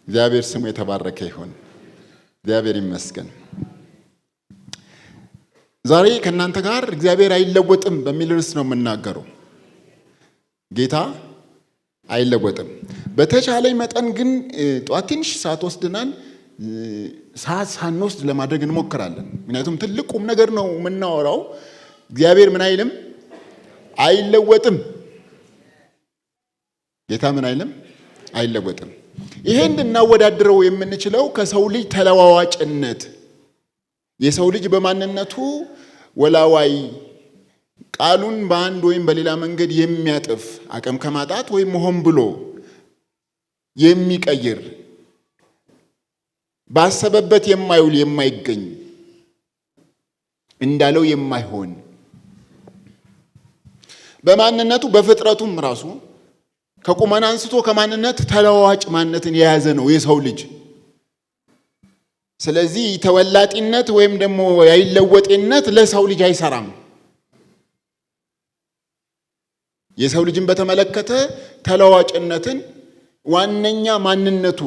እግዚአብሔር ስሙ የተባረከ ይሁን። እግዚአብሔር ይመስገን። ዛሬ ከእናንተ ጋር እግዚአብሔር አይለወጥም በሚል ርዕስ ነው የምናገረው። ጌታ አይለወጥም። በተቻለኝ መጠን ግን ጧት ትንሽ ሰዓት ወስደናል። ሰዓት ሳንወስድ ለማድረግ እንሞክራለን። ምክንያቱም ትልቅ ቁም ነገር ነው የምናወራው። እግዚአብሔር ምን አይልም? አይለወጥም። ጌታ ምን አይልም? አይለወጥም። ይሄን እናወዳድረው የምንችለው ከሰው ልጅ ተለዋዋጭነት፣ የሰው ልጅ በማንነቱ ወላዋይ፣ ቃሉን በአንድ ወይም በሌላ መንገድ የሚያጥፍ አቅም ከማጣት ወይም ሆን ብሎ የሚቀይር ባሰበበት የማይውል የማይገኝ እንዳለው የማይሆን በማንነቱ በፍጥረቱም ራሱ ከቁመና አንስቶ ከማንነት ተለዋዋጭ ማንነትን የያዘ ነው የሰው ልጅ። ስለዚህ ተወላጢነት ወይም ደግሞ አይለወጤነት ለሰው ልጅ አይሰራም። የሰው ልጅን በተመለከተ ተለዋዋጭነትን ዋነኛ ማንነቱ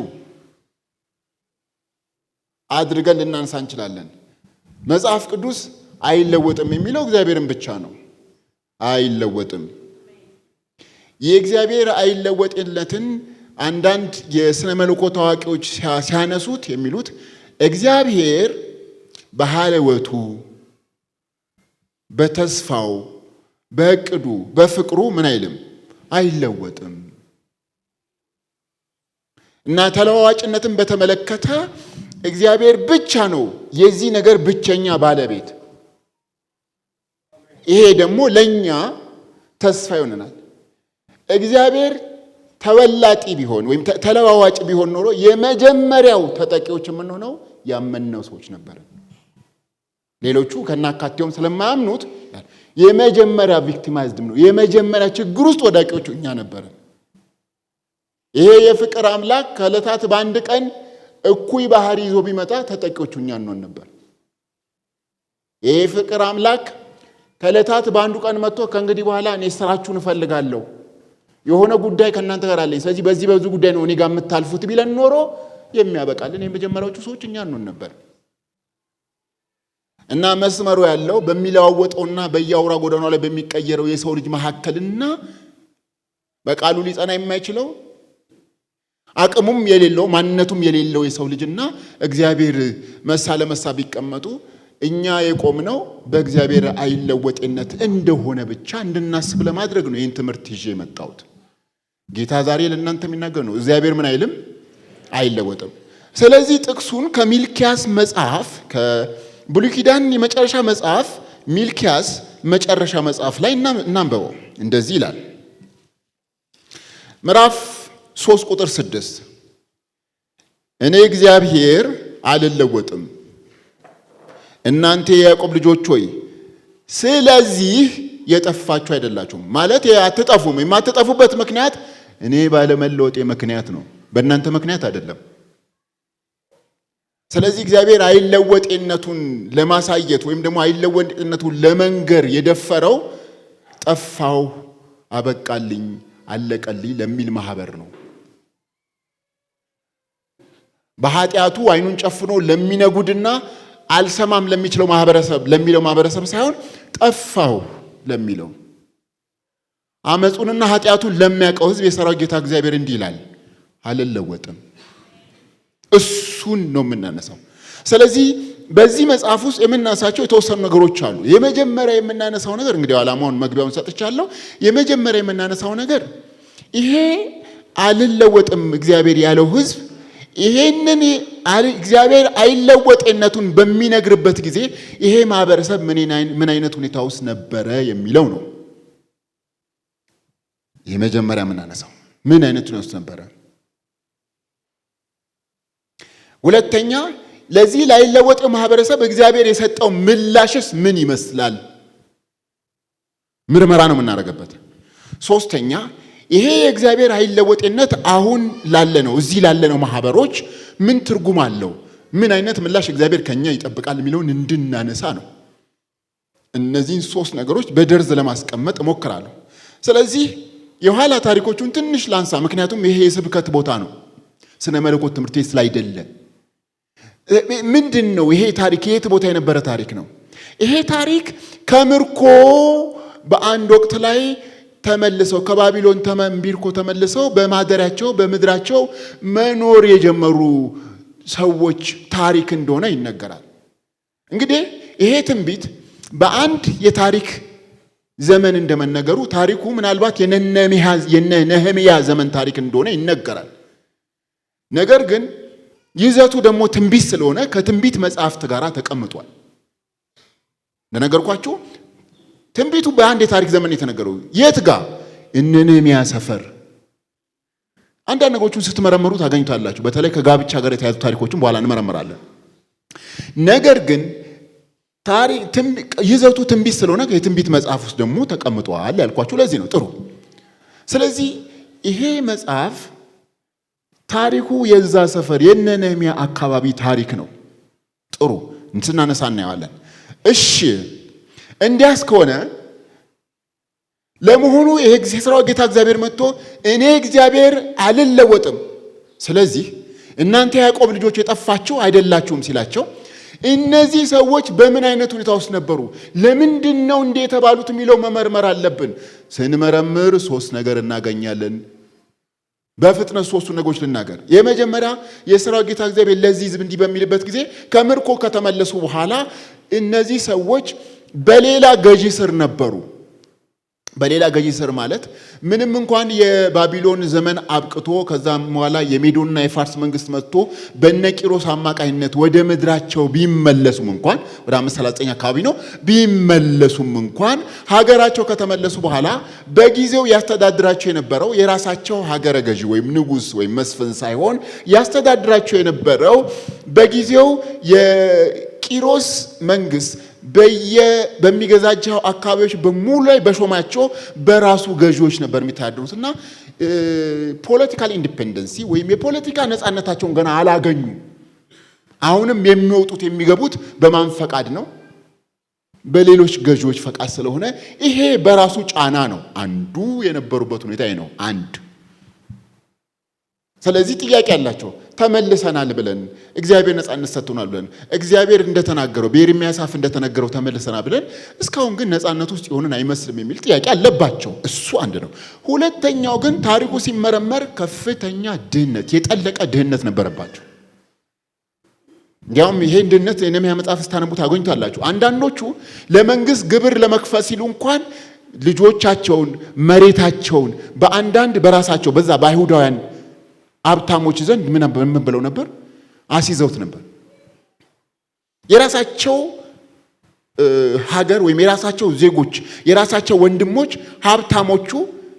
አድርገን ልናንሳ እንችላለን። መጽሐፍ ቅዱስ አይለወጥም የሚለው እግዚአብሔርን ብቻ ነው። አይለወጥም። የእግዚአብሔር አይለወጥነትን አንዳንድ የሥነ መለኮት አዋቂዎች ሲያነሱት የሚሉት እግዚአብሔር በሐለወቱ፣ በተስፋው፣ በእቅዱ፣ በፍቅሩ ምን አይልም? አይለወጥም። እና ተለዋዋጭነትን በተመለከተ እግዚአብሔር ብቻ ነው የዚህ ነገር ብቸኛ ባለቤት። ይሄ ደግሞ ለኛ ተስፋ ይሆነናል። እግዚአብሔር ተወላጢ ቢሆን ወይም ተለዋዋጭ ቢሆን ኖሮ የመጀመሪያው ተጠቂዎች የምንሆነው ያመንነው ሰዎች ነበር። ሌሎቹ ከናካቴውም ስለማያምኑት የመጀመሪያ ቪክቲማይዝድ ነው፣ የመጀመሪያ ችግር ውስጥ ወዳቂዎቹ እኛ ነበርን። ይሄ የፍቅር አምላክ ከዕለታት በአንድ ቀን እኩይ ባህሪ ይዞ ቢመጣ ተጠቂዎቹ እኛ እንሆን ነበር። ይሄ ፍቅር አምላክ ከዕለታት በአንዱ ቀን መጥቶ ከእንግዲህ በኋላ እኔ ስራችሁን እፈልጋለሁ፣ የሆነ ጉዳይ ከእናንተ ጋር አለኝ፣ ስለዚህ በዚህ ጉዳይ ነው እኔ ጋር የምታልፉት ቢለን ኖሮ የሚያበቃልን የመጀመሪያዎቹ ሰዎች እኛ እንሆን ነበር። እና መስመሩ ያለው በሚለዋወጠውና በየአውራ ጎዳናው ላይ በሚቀየረው የሰው ልጅ መካከልና በቃሉ ሊጸና የማይችለው አቅሙም የሌለው ማንነቱም የሌለው የሰው ልጅና እግዚአብሔር መሳ ለመሳ ቢቀመጡ እኛ የቆምነው በእግዚአብሔር አይለወጤነት እንደሆነ ብቻ እንድናስብ ለማድረግ ነው ይህን ትምህርት ይዤ የመጣሁት። ጌታ ዛሬ ለእናንተ የሚናገር ነው። እግዚአብሔር ምን አይልም? አይለወጥም። ስለዚህ ጥቅሱን ከሚልኪያስ መጽሐፍ፣ ከብሉይ ኪዳን የመጨረሻ መጽሐፍ ሚልኪያስ መጨረሻ መጽሐፍ ላይ እናንበበው። እንደዚህ ይላል። ምዕራፍ 3 ቁጥር 6 እኔ እግዚአብሔር አልለወጥም፣ እናንተ የያዕቆብ ልጆች ሆይ ስለዚህ የጠፋችሁ አይደላችሁም። ማለት አትጠፉም። የማትጠፉበት ምክንያት እኔ ባለመለወጤ ምክንያት ነው፣ በእናንተ ምክንያት አይደለም። ስለዚህ እግዚአብሔር አይለወጤነቱን ለማሳየት ወይም ደግሞ አይለወጤነቱን ለመንገር የደፈረው ጠፋው፣ አበቃልኝ፣ አለቀልኝ ለሚል ማህበር ነው። በኃጢአቱ አይኑን ጨፍኖ ለሚነጉድና አልሰማም ለሚችለው ማህበረሰብ ሳይሆን ጠፋው ለሚለው አመጹንና ኃጢአቱን ለሚያውቀው ሕዝብ የሰራዊት ጌታ እግዚአብሔር እንዲህ ይላል፣ አልለወጥም። እሱን ነው የምናነሳው። ስለዚህ በዚህ መጽሐፍ ውስጥ የምናነሳቸው የተወሰኑ ነገሮች አሉ። የመጀመሪያ የምናነሳው ነገር እንግዲህ ዓላማውን መግቢያውን ሰጥቻለሁ። የመጀመሪያ የምናነሳው ነገር ይሄ አልለወጥም እግዚአብሔር ያለው ሕዝብ ይሄንን እግዚአብሔር አይለወጤነቱን በሚነግርበት ጊዜ ይሄ ማህበረሰብ ምን አይነት ሁኔታ ውስጥ ነበረ የሚለው ነው። የመጀመሪያ የምናነሳው ምን አይነት ሁኔታ ውስጥ ነበረ። ሁለተኛ ለዚህ ላይለወጠው ማህበረሰብ እግዚአብሔር የሰጠው ምላሽስ ምን ይመስላል? ምርመራ ነው የምናደርገበት። ሶስተኛ ይሄ የእግዚአብሔር አይለወጤነት አሁን ላለነው እዚህ ላለነው ማህበሮች ምን ትርጉም አለው? ምን አይነት ምላሽ እግዚአብሔር ከኛ ይጠብቃል የሚለውን እንድናነሳ ነው። እነዚህን 3 ነገሮች በደርዝ ለማስቀመጥ እሞክራለሁ። ስለዚህ የኋላ ታሪኮቹን ትንሽ ላንሳ፣ ምክንያቱም ይሄ የስብከት ቦታ ነው። ስነ መለኮት ትምህርት ቤት ስላይደለ ምንድነው ይሄ ታሪክ? የት ቦታ የነበረ ታሪክ ነው? ይሄ ታሪክ ከምርኮ በአንድ ወቅት ላይ ተመልሰው ከባቢሎን ተመንቢርኮ ተመልሰው በማደሪያቸው በምድራቸው መኖር የጀመሩ ሰዎች ታሪክ እንደሆነ ይነገራል። እንግዲህ ይሄ ትንቢት በአንድ የታሪክ ዘመን እንደመነገሩ ታሪኩ ምናልባት የነህምያ ዘመን ታሪክ እንደሆነ ይነገራል። ነገር ግን ይዘቱ ደግሞ ትንቢት ስለሆነ ከትንቢት መጽሐፍት ጋር ተቀምጧል። እንደነገርኳችሁ ትንቢቱ በአንድ የታሪክ ዘመን የተነገረው የት ጋር? እነ ነህምያ ሰፈር። አንዳንድ ነገሮችን ስትመረምሩ ታገኙታላችሁ። በተለይ ከጋብቻ ጋር የተያዙ ታሪኮችን በኋላ እንመረምራለን። ነገር ግን ይዘቱ ትንቢት ስለሆነ የትንቢት መጽሐፍ ውስጥ ደግሞ ተቀምጧል ያልኳችሁ ለዚህ ነው። ጥሩ። ስለዚህ ይሄ መጽሐፍ ታሪኩ የዛ ሰፈር የነ ነህምያ አካባቢ ታሪክ ነው። ጥሩ፣ ስናነሳ እናየዋለን። እሺ እንዲያስ ከሆነ ለመሆኑ ይሄ የሠራዊት ጌታ እግዚአብሔር መጥቶ እኔ እግዚአብሔር አልለወጥም፣ ስለዚህ እናንተ ያዕቆብ ልጆች የጠፋችሁ አይደላችሁም ሲላቸው እነዚህ ሰዎች በምን አይነት ሁኔታ ውስጥ ነበሩ? ለምንድን ነው እንደ የተባሉት የሚለው መመርመር አለብን። ስንመረምር ሶስት ነገር እናገኛለን። በፍጥነት ሶስቱ ነገሮች ልናገር። የመጀመሪያ የሠራዊት ጌታ እግዚአብሔር ለዚህ ሕዝብ እንዲህ በሚልበት ጊዜ ከምርኮ ከተመለሱ በኋላ እነዚህ ሰዎች በሌላ ገዢ ስር ነበሩ። በሌላ ገዢ ስር ማለት ምንም እንኳን የባቢሎን ዘመን አብቅቶ ከዛም በኋላ የሜዶንና የፋርስ መንግስት መጥቶ በነቂሮስ አማካይነት ወደ ምድራቸው ቢመለሱም እንኳን ወደ 539 አካባቢ ነው ቢመለሱም እንኳን ሀገራቸው ከተመለሱ በኋላ በጊዜው ያስተዳድራቸው የነበረው የራሳቸው ሀገረ ገዢ ወይም ንጉስ ወይም መስፍን ሳይሆን ያስተዳድራቸው የነበረው በጊዜው የቂሮስ መንግስት በሚገዛቸው አካባቢዎች በሙሉ ላይ በሾማቸው በራሱ ገዢዎች ነበር የሚታደሩት እና ፖለቲካል ኢንዲፔንደንሲ ወይም የፖለቲካ ነፃነታቸውን ገና አላገኙ። አሁንም የሚወጡት የሚገቡት በማን ፈቃድ ነው? በሌሎች ገዢዎች ፈቃድ ስለሆነ ይሄ በራሱ ጫና ነው። አንዱ የነበሩበት ሁኔታ ነው። አንድ ስለዚህ ጥያቄ ያላቸው ተመልሰናል ብለን እግዚአብሔር ነፃነት ሰጥቶናል ብለን እግዚአብሔር እንደተናገረው በኤርምያስ አፍ እንደተነገረው ተመልሰናል ብለን እስካሁን ግን ነፃነት ውስጥ የሆነን አይመስልም የሚል ጥያቄ አለባቸው። እሱ አንድ ነው። ሁለተኛው ግን ታሪኩ ሲመረመር ከፍተኛ ድህነት፣ የጠለቀ ድህነት ነበረባቸው። ያውም ይሄን ድህነት የነህምያ መጽሐፍ ስታነቡት አገኙታላችሁ። አንዳንዶቹ ለመንግስት ግብር ለመክፈል ሲሉ እንኳን ልጆቻቸውን፣ መሬታቸውን በአንዳንድ በራሳቸው በዛ በአይሁዳውያን ሀብታሞች ዘንድ ምን ብለው ነበር? አስይዘውት ነበር። የራሳቸው ሀገር ወይም የራሳቸው ዜጎች የራሳቸው ወንድሞች ሀብታሞቹ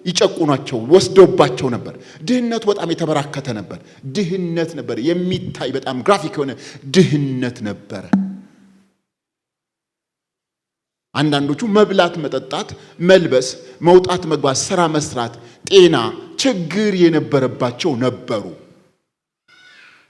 ይጨቁኗቸው ወስደውባቸው ነበር። ድህነቱ በጣም የተበራከተ ነበር። ድህነት ነበር የሚታይ በጣም ግራፊክ የሆነ ድህነት ነበረ። አንዳንዶቹ መብላት፣ መጠጣት፣ መልበስ፣ መውጣት፣ መግባት፣ ስራ መስራት፣ ጤና ችግር የነበረባቸው ነበሩ።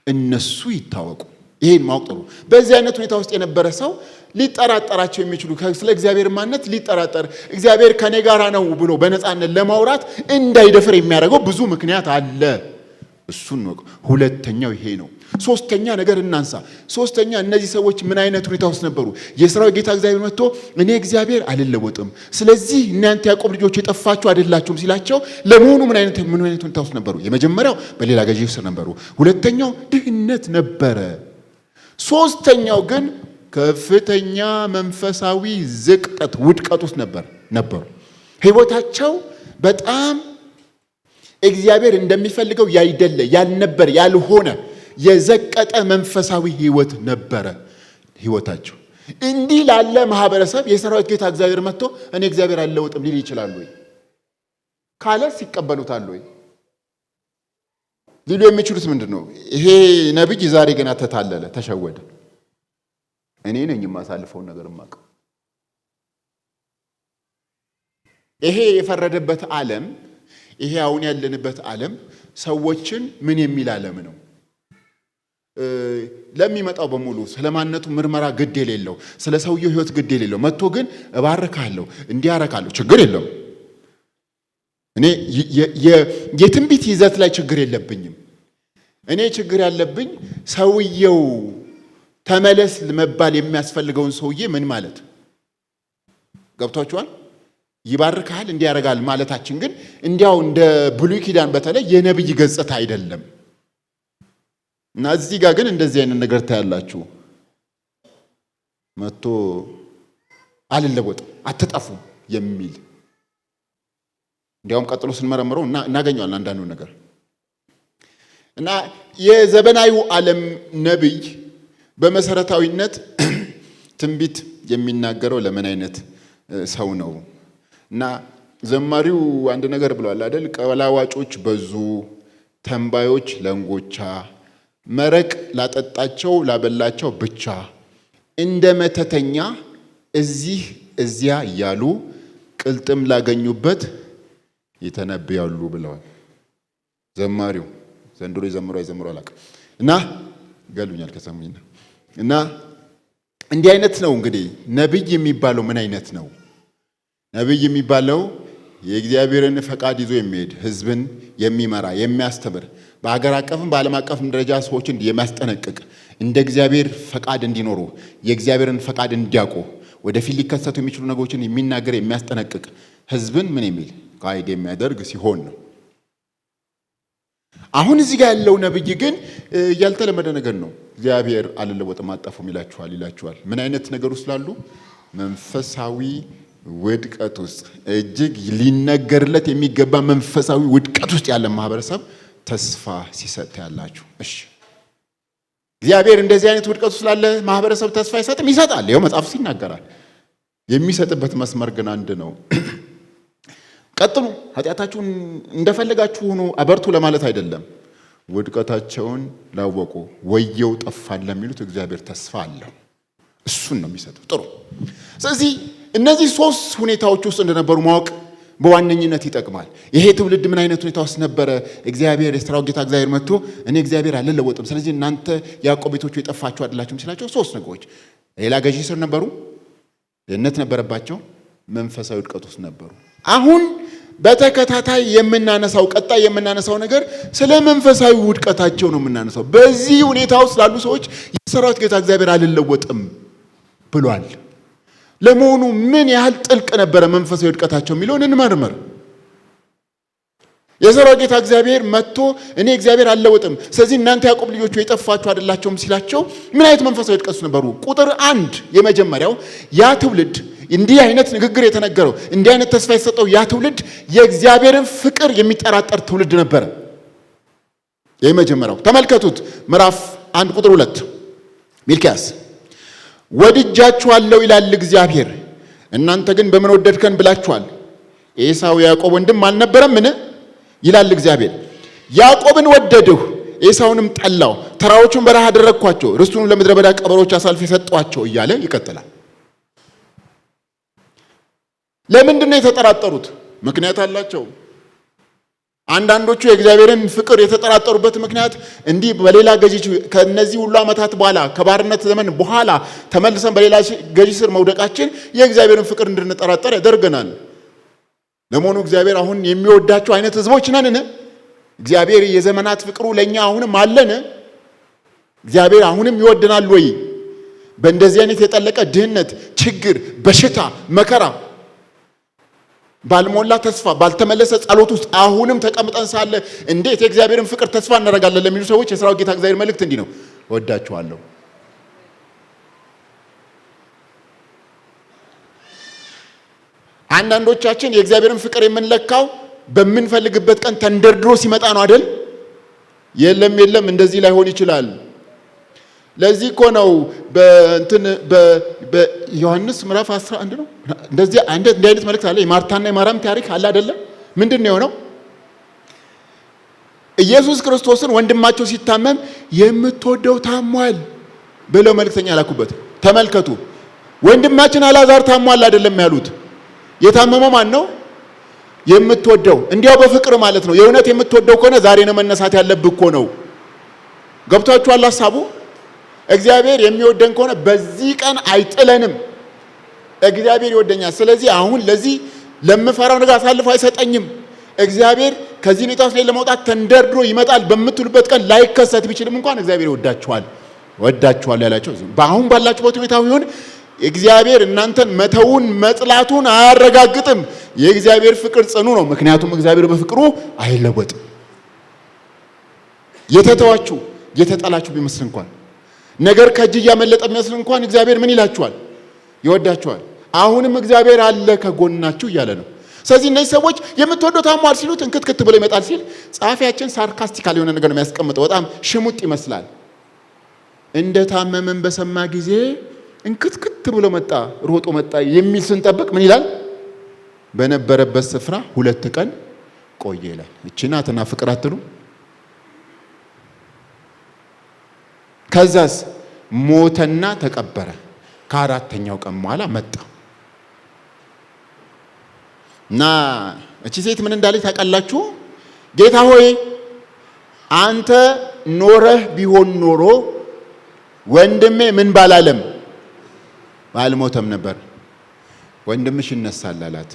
እነሱ ይታወቁ። ይሄን ማወቅ ጥሩ። በዚህ አይነት ሁኔታ ውስጥ የነበረ ሰው ሊጠራጠራቸው የሚችሉ ስለ እግዚአብሔር ማንነት ሊጠራጠር እግዚአብሔር ከኔ ጋር ነው ብሎ በነፃነት ለማውራት እንዳይደፍር የሚያደርገው ብዙ ምክንያት አለ። እሱን ነው። ሁለተኛው ይሄ ነው። ሶስተኛ ነገር እናንሳ። ሶስተኛ እነዚህ ሰዎች ምን አይነት ሁኔታ ውስጥ ነበሩ? የሠራዊት ጌታ እግዚአብሔር መጥቶ እኔ እግዚአብሔር አልለወጥም፣ ስለዚህ እናንተ ያዕቆብ ልጆች የጠፋችሁ አይደላችሁም ሲላቸው ለመሆኑ ምን አይነት ሁኔታ ውስጥ ነበሩ? የመጀመሪያው በሌላ ገዢ ስር ነበሩ። ሁለተኛው ድህነት ነበረ። ሶስተኛው ግን ከፍተኛ መንፈሳዊ ዝቅጠት፣ ውድቀት ውስጥ ነበሩ። ህይወታቸው በጣም እግዚአብሔር እንደሚፈልገው ያይደለ ያልነበር ያልሆነ የዘቀጠ መንፈሳዊ ህይወት ነበረ ህይወታቸው። እንዲህ ላለ ማህበረሰብ የሠራዊት ጌታ እግዚአብሔር መጥቶ እኔ እግዚአብሔር አልለወጥም ሊል ይችላል ወይ? ካለስ ይቀበሉታል ወይ? ሊሉ የሚችሉት ምንድነው? ይሄ ነብይ ዛሬ ገና ተታለለ፣ ተሸወደ። እኔ ነኝ የማሳልፈውን ነገር የማውቀው። ይሄ የፈረደበት ዓለም፣ ይሄ አሁን ያለንበት ዓለም ሰዎችን ምን የሚል ዓለም ነው? ለሚመጣው በሙሉ ስለማንነቱ ምርመራ ግድ የሌለው፣ ስለ ሰውየው ህይወት ግድ የሌለው መጥቶ ግን እባርካለሁ እንዲያረካለሁ ችግር የለም። እኔ የትንቢት ይዘት ላይ ችግር የለብኝም። እኔ ችግር ያለብኝ ሰውየው ተመለስ መባል የሚያስፈልገውን ሰውዬ ምን ማለት ገብቷችኋል? ይባርካል እንዲያረጋል ማለታችን ግን እንዲያው እንደ ብሉይ ኪዳን በተለይ የነብይ ገጽታ አይደለም። እና እዚህ ጋር ግን እንደዚህ አይነት ነገር ታያላችሁ። መጥቶ አልለወጥም አትጠፉም የሚል እንዲያውም ቀጥሎ ስንመረምረው እናገኘዋለን አንዳንዱ ነገር። እና የዘመናዊ ዓለም ነብይ በመሰረታዊነት ትንቢት የሚናገረው ለምን አይነት ሰው ነው? እና ዘማሪው አንድ ነገር ብሏል አይደል? ቀላዋጮች በዙ፣ ተንባዮች ለንጎቻ፣ መረቅ ላጠጣቸው ላበላቸው ብቻ፣ እንደ መተተኛ እዚህ እዚያ እያሉ ቅልጥም ላገኙበት ይተነብያሉ ብለዋል ዘማሪው። ዘንድሮ ይዘምሩ አይዘምሩ አላውቅም። እና ገሉኛል ከሰሙኝ። እና እንዲህ አይነት ነው እንግዲህ ነብይ የሚባለው። ምን አይነት ነው ነብይ የሚባለው? የእግዚአብሔርን ፈቃድ ይዞ የሚሄድ ህዝብን የሚመራ የሚያስተምር፣ በአገር አቀፍም በዓለም አቀፍም ደረጃ ሰዎችን የሚያስጠነቅቅ፣ እንደ እግዚአብሔር ፈቃድ እንዲኖሩ የእግዚአብሔርን ፈቃድ እንዲያውቁ ወደፊት ሊከሰቱ የሚችሉ ነገሮችን የሚናገር የሚያስጠነቅቅ፣ ህዝብን ምን የሚል ጋይድ የሚያደርግ ሲሆን ነው። አሁን እዚህ ጋር ያለው ነብይ ግን ያልተለመደ ነገር ነው። እግዚአብሔር አልለወጥም አጠፉም ይላችኋል። ምን አይነት ነገር ውስጥ ላሉ? መንፈሳዊ ውድቀት ውስጥ፣ እጅግ ሊነገርለት የሚገባ መንፈሳዊ ውድቀት ውስጥ ያለ ማህበረሰብ ተስፋ ሲሰጥ ያላችሁ። እሺ እግዚአብሔር እንደዚህ አይነት ውድቀት ውስጥ ላለ ማህበረሰብ ተስፋ ይሰጥም? ይሰጣል። ይኸው መጽሐፍ ይናገራል። የሚሰጥበት መስመር ግን አንድ ነው። ቀጥሉ፣ ኃጢአታችሁን እንደፈለጋችሁ ሁኑ፣ አበርቱ ለማለት አይደለም። ውድቀታቸውን ላወቁ ወየው ጠፋን ለሚሉት እግዚአብሔር ተስፋ አለው። እሱን ነው የሚሰጠው። ጥሩ። ስለዚህ እነዚህ ሶስት ሁኔታዎች ውስጥ እንደነበሩ ማወቅ በዋነኝነት ይጠቅማል። ይሄ ትውልድ ምን አይነት ሁኔታ ውስጥ ነበረ? እግዚአብሔር የሥራው ጌታ እግዚአብሔር መጥቶ እኔ እግዚአብሔር አልለወጥም፣ ስለዚህ እናንተ ያዕቆብ ቤቶቹ የጠፋችሁ አይደላችሁም ሲላቸው ሶስት ነገሮች፣ ሌላ ገዢ ስር ነበሩ፣ ድህነት ነበረባቸው፣ መንፈሳዊ ውድቀት ውስጥ ነበሩ። አሁን በተከታታይ የምናነሳው ቀጣይ የምናነሳው ነገር ስለ መንፈሳዊ ውድቀታቸው ነው የምናነሳው። በዚህ ሁኔታ ውስጥ ላሉ ሰዎች የሠራዊት ጌታ እግዚአብሔር አልለወጥም ብሏል። ለመሆኑ ምን ያህል ጥልቅ ነበረ መንፈሳዊ ውድቀታቸው የሚለውን እንመርምር። የሠራዊት ጌታ እግዚአብሔር መጥቶ እኔ እግዚአብሔር አልለወጥም፣ ስለዚህ እናንተ ያዕቆብ ልጆቹ የጠፋችሁ አይደላችሁም ሲላቸው ምን አይነት መንፈሳዊ ውድቀት ነበሩ? ቁጥር 1 የመጀመሪያው ያ ትውልድ እንዲህ አይነት ንግግር የተነገረው እንዲህ አይነት ተስፋ የተሰጠው ያ ትውልድ የእግዚአብሔርን ፍቅር የሚጠራጠር ትውልድ ነበረ። የመጀመሪያው ተመልከቱት፣ ምዕራፍ 1 ቁጥር 2 ሚልክያስ ወድጃችኋለሁ ይላል እግዚአብሔር፣ እናንተ ግን በምን ወደድከን ብላችኋል። ኤሳው ያዕቆብ ወንድም አልነበረምን ይላል እግዚአብሔር። ያዕቆብን ወደድሁ ኤሳውንም ጠላው፣ ተራሮቹን በረሃ አደረግኳቸው፣ ርስቱንም ለምድረ በዳ ቀበሮች አሳልፌ ሰጠኋቸው እያለ ይቀጥላል። ለምንድን ነው የተጠራጠሩት? ምክንያት አላቸው። አንዳንዶቹ የእግዚአብሔርን ፍቅር የተጠራጠሩበት ምክንያት እንዲህ በሌላ ገዢ ከነዚህ ሁሉ ዓመታት በኋላ ከባርነት ዘመን በኋላ ተመልሰን በሌላ ገዢ ስር መውደቃችን የእግዚአብሔርን ፍቅር እንድንጠራጠር ያደርገናል። ለመሆኑ እግዚአብሔር አሁን የሚወዳቸው አይነት ህዝቦች ነን? እግዚአብሔር የዘመናት ፍቅሩ ለኛ አሁንም አለን? እግዚአብሔር አሁንም ይወደናል ወይ? በእንደዚህ አይነት የጠለቀ ድህነት፣ ችግር፣ በሽታ፣ መከራ ባልሞላ ተስፋ ባልተመለሰ ጸሎት ውስጥ አሁንም ተቀምጠን ሳለ እንዴት የእግዚአብሔርን ፍቅር ተስፋ እናደርጋለን ለሚሉ ሰዎች የሥራው ጌታ እግዚአብሔር መልእክት እንዲህ ነው፣ እወዳችኋለሁ። አንዳንዶቻችን የእግዚአብሔርን ፍቅር የምንለካው በምንፈልግበት ቀን ተንደርድሮ ሲመጣ ነው አይደል? የለም እንደዚህ ላይሆን ይችላል። ለዚህ እኮ ነው በዮሐንስ ምዕራፍ 11 ነው እንደዚህ አይነት መልእክት አለ። የማርታና የማርያም ታሪክ አለ አይደለም? ምንድን ነው የሆነው? ኢየሱስ ክርስቶስን ወንድማቸው ሲታመም የምትወደው ታሟል ብለው መልእክተኛ ላኩበት። ተመልከቱ፣ ወንድማችን አልዓዛር ታሟል አይደለም ያሉት። የታመመው ማን ነው? የምትወደው። እንዲያው በፍቅር ማለት ነው። የእውነት የምትወደው ከሆነ ዛሬ ነው መነሳት ያለብህ እኮ ነው። ገብቷችኋል ሐሳቡ? እግዚአብሔር የሚወደን ከሆነ በዚህ ቀን አይጥለንም። እግዚአብሔር ይወደኛል፣ ስለዚህ አሁን ለዚህ ለምፈራው ነገር አሳልፎ አይሰጠኝም። እግዚአብሔር ከዚህ ሁኔታ ውስጥ ለመውጣት ተንደርድሮ ይመጣል በምትሉበት ቀን ላይከሰት ቢችልም እንኳን እግዚአብሔር ወዳችኋል ያላቸው በአሁን ባላችሁበት ሁኔታ ይሁን እግዚአብሔር እናንተን መተውን መጥላቱን አያረጋግጥም። የእግዚአብሔር ፍቅር ጽኑ ነው። ምክንያቱም እግዚአብሔር በፍቅሩ አይለወጥም። የተተዋችሁ የተጠላችሁ ቢመስል እንኳን ነገር ከእጅ እያመለጠ ቢመስል እንኳን እግዚአብሔር ምን ይላችኋል? ይወዳችኋል። አሁንም እግዚአብሔር አለ ከጎናችሁ እያለ ነው። ስለዚህ እነዚህ ሰዎች የምትወደው ታሟል ሲሉት እንክትክት ብሎ ይመጣል ሲል ጸሐፊያችን ሳርካስቲካል የሆነ ነገር ነው የሚያስቀምጠው። በጣም ሽሙጥ ይመስላል። እንደ ታመመን በሰማ ጊዜ እንክትክት ብሎ መጣ፣ ሮጦ መጣ የሚል ስንጠብቅ ምን ይላል? በነበረበት ስፍራ 2 ቀን ቆየ ይላል። እቺ ናትና ፍቅር አትሉ? ከዛስ ሞተና ተቀበረ። ከ4ኛው ቀን በኋላ መጣ እና እቺ ሴት ምን እንዳለች ታውቃላችሁ? ጌታ ሆይ አንተ ኖረህ ቢሆን ኖሮ ወንድሜ ምን ባላለም ባልሞተም ነበር፣ ወንድምሽ ይነሳል አላት።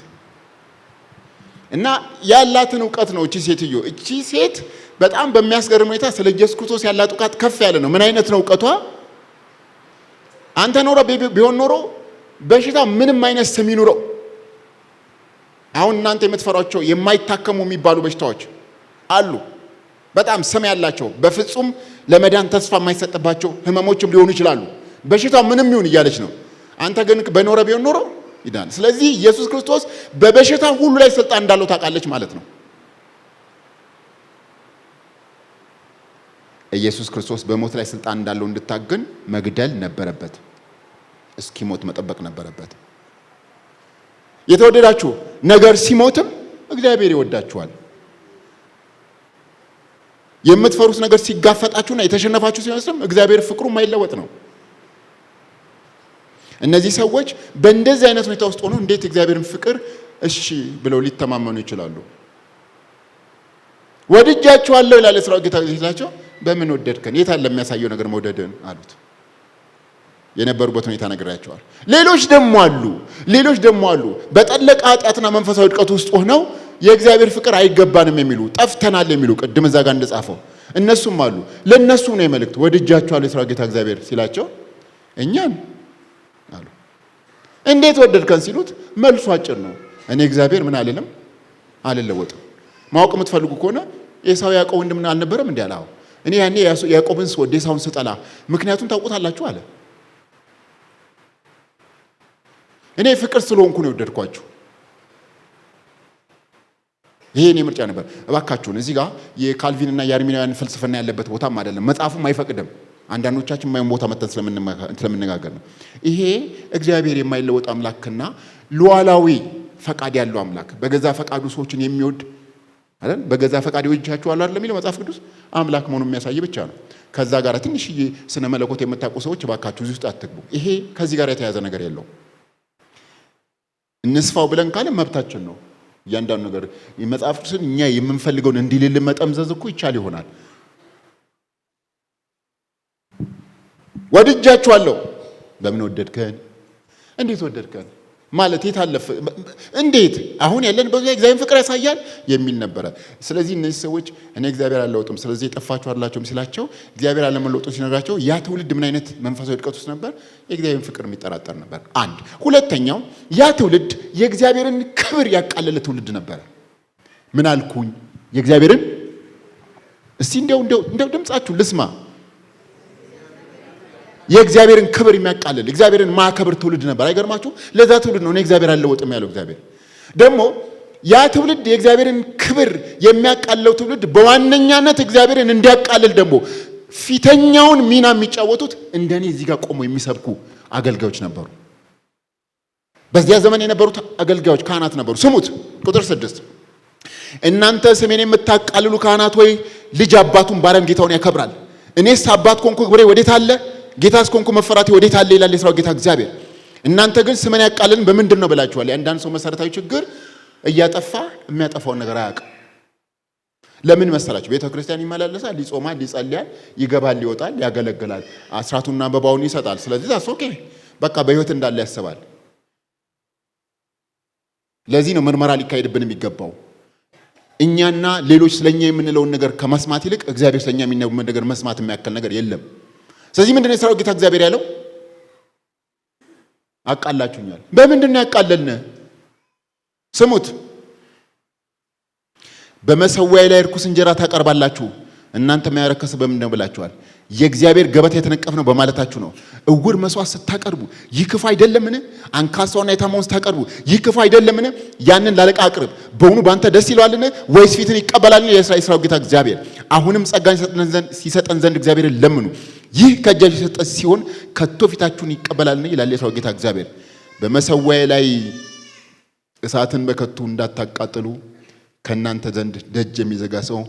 እና ያላትን ዕውቀት ነው እቺ ሴትዮ። እቺ ሴት በጣም በሚያስገርም ሁኔታ ስለ ኢየሱስ ክርስቶስ ያላት ዕውቀት ከፍ ያለ ነው። ምን አይነት ነው ዕውቀቷ? አንተ ኖረ ቢሆን ኖሮ በሽታ ምንም አይነት ስም ይኑረው። አሁን እናንተ የምትፈሯቸው የማይታከሙ የሚባሉ በሽታዎች አሉ፣ በጣም ስም ያላቸው በፍጹም ለመዳን ተስፋ የማይሰጥባቸው ህመሞችም ሊሆኑ ይችላሉ። በሽታው ምንም ይሁን እያለች ነው። አንተ ግን በኖረ ቢሆን ኖሮ ይዳን። ስለዚህ ኢየሱስ ክርስቶስ በበሽታ ሁሉ ላይ ስልጣን እንዳለው ታውቃለች ማለት ነው። ኢየሱስ ክርስቶስ በሞት ላይ ስልጣን እንዳለው እንድታገን መግደል ነበረበት፣ እስኪሞት መጠበቅ ነበረበት። የተወደዳችሁ ነገር ሲሞትም እግዚአብሔር ይወዳችኋል። የምትፈሩት ነገር ሲጋፈጣችሁና የተሸነፋችሁ ሲመስልም እግዚአብሔር ፍቅሩ የማይለወጥ ነው። እነዚህ ሰዎች በእንደዚህ አይነት ሁኔታ ውስጥ ሆነው እንዴት እግዚአብሔርን ፍቅር እሺ ብለው ሊተማመኑ ይችላሉ? ወድጃችኋለሁ ይላል የሠራዊት ጌታ ሲላቸው፣ በምን ወደድከን? የት አለ የሚያሳየው ነገር መውደድን አሉት። የነበሩበት ሁኔታ ነግሬያቸዋል። ሌሎች ደግሞ አሉ በጠለቀ ኃጢአትና መንፈሳዊ ውድቀት ውስጥ ሆነው የእግዚአብሔር ፍቅር አይገባንም የሚሉ ጠፍተናል የሚሉ ቅድም እዛ ጋር እንደጻፈው እነሱም አሉ። ለነሱ ነው የመልእክት ወድጃችኋለሁ የሠራዊት ጌታ እግዚአብሔር ሲላቸው እኛን አሉ። እንዴት ወደድከን ሲሉት መልሱ አጭር ነው። እኔ እግዚአብሔር ምን አልለወጥም። ማወቅ የምትፈልጉ ከሆነ ኤሳው ያዕቆብ ወንድም አልነበረም እንዴ አለ። እኔ ያኔ ያዕቆብን ስወድ ኤሳውን ስጠላ ምክንያቱም ታውቁታላችሁ አለ። እኔ ፍቅር ስለሆንኩ ነው የወደድኳችሁ። ይሄ እኔ ምርጫ ነበር። እባካችሁን እዚህ ጋር የካልቪንና የአርሚናውያን ፍልስፍና ያለበት ቦታም አይደለም፣ መጽሐፉም አይፈቅድም። አንዳንዶቻችን የማይሆን ቦታ መተን ስለምንነጋገር ነው። ይሄ እግዚአብሔር የማይለወጥ አምላክና ሉዓላዊ ፈቃድ ያለው አምላክ በገዛ ፈቃዱ ሰዎችን የሚወድ አይደል? በገዛ ፈቃድ ይወጃችኋል አይደል የሚለው መጽሐፍ ቅዱስ አምላክ መሆኑን የሚያሳይ ብቻ ነው። ከዛ ጋር ትንሽዬ ስነ መለኮት የምታውቁ ሰዎች እባካችሁ እዚህ ውስጥ አትግቡ። ይሄ ከዚህ ጋር የተያያዘ ነገር የለውም። እንስፋው ብለን ካለ መብታችን ነው። እያንዳንዱ ነገር መጽሐፍ ቅዱስን እኛ የምንፈልገውን እንዲልልን መጠምዘዝ እኮ ይቻል ይሆናል። ወድጃችኋለሁ። በምን ወደድከን? እንዴት ወደድከን ማለት የታለፈ እንዴት አሁን ያለን በዚያ እግዚአብሔር ፍቅር ያሳያል የሚል ነበረ። ስለዚህ እነዚህ ሰዎች እኔ እግዚአብሔር አልለወጥም ስለዚህ የጠፋችሁ አይደላችሁም ሲላቸው እግዚአብሔር አለመለወጡን ሲነግራቸው ያ ትውልድ ምን አይነት መንፈሳዊ ውድቀት ውስጥ ነበር? የእግዚአብሔርን ፍቅር የሚጠራጠር ነበር። አንድ ሁለተኛው ያ ትውልድ የእግዚአብሔርን ክብር ያቃለለ ትውልድ ነበር። ምን አልኩኝ? የእግዚአብሔርን እስቲ እንደው ድምጻችሁ ልስማ። የእግዚአብሔርን ክብር የሚያቃልል እግዚአብሔርን ማከብር ትውልድ ነበር። አይገርማችሁ? ለዛ ትውልድ ነው እኔ እግዚአብሔር አልለወጥም ያለው። እግዚአብሔር ደግሞ ያ ትውልድ የእግዚአብሔርን ክብር የሚያቃልለው ትውልድ በዋነኛነት እግዚአብሔርን እንዲያቃልል ደግሞ ፊተኛውን ሚና የሚጫወቱት እንደኔ እዚህ ጋር ቆመው የሚሰብኩ አገልጋዮች ነበሩ። በዚያ ዘመን የነበሩት አገልጋዮች ካህናት ነበሩ። ስሙት ቁጥር 6 እናንተ ስሜን የምታቃልሉ ካህናት ወይ ልጅ አባቱን ባሪያም ጌታውን ያከብራል። እኔስ አባት ኮንኩ ክብሬ ወዴት አለ? ጌታስ ኮንኩ መፈራቴ ወዴት አለ? ይላል የሠራዊት ጌታ እግዚአብሔር። እናንተ ግን ስምን ያቃልልን በምንድን ነው ብላችኋል። የአንዳንድ ሰው መሰረታዊ ችግር እያጠፋ የሚያጠፋውን ነገር አያውቅም። ለምን መሰላችሁ? ቤተ ክርስቲያን ይመላለሳል፣ ይጾማል፣ ይጸልያል፣ ይገባል፣ ይወጣል፣ ያገለግላል፣ አስራቱና አበባውን ይሰጣል። ስለዚህ ዛስ ኦኬ በቃ በህይወት እንዳለ ያስባል። ለዚህ ነው ምርመራ ሊካሄድብን የሚገባው። እኛና ሌሎች ስለኛ የምንለውን ነገር ከመስማት ይልቅ እግዚአብሔር ስለኛ የሚነግረውን ነገር መስማት የሚያከል ነገር የለም። ስለዚህ ምንድነው የሰራው ጌታ እግዚአብሔር ያለው? አቃላችሁኛል። በምንድነው ያቃለልን? ስሙት። በመሰዊያዬ ላይ ርኩስ እንጀራ ታቀርባላችሁ፣ እናንተ ያረከሰ በምንድነው ብላችኋል? የእግዚአብሔር ገበታ የተነቀፈ ነው በማለታችሁ ነው። እውር መስዋዕት ስታቀርቡ ይህ ክፉ አይደለምን? አንካሳውና የታመመውን ስታቀርቡ ይህ ክፉ አይደለምን? ያንን ላለቃ አቅርብ። በእውኑ ባንተ ደስ ይለዋልን? ወይስ ፊትን ይቀበላልን? የእስራኤል ጌታ እግዚአብሔር አሁንም ጸጋን ሲሰጠን ዘንድ እግዚአብሔርን ለምኑ። ይህ ከእጃችሁ የሰጠ ሲሆን ከቶ ፊታችሁን ይቀበላልን? ይላል የእስራኤል ጌታ እግዚአብሔር። በመሰዊያዬ ላይ እሳትን በከቱ እንዳታቃጥሉ ከእናንተ ዘንድ ደጅ የሚዘጋ ሰው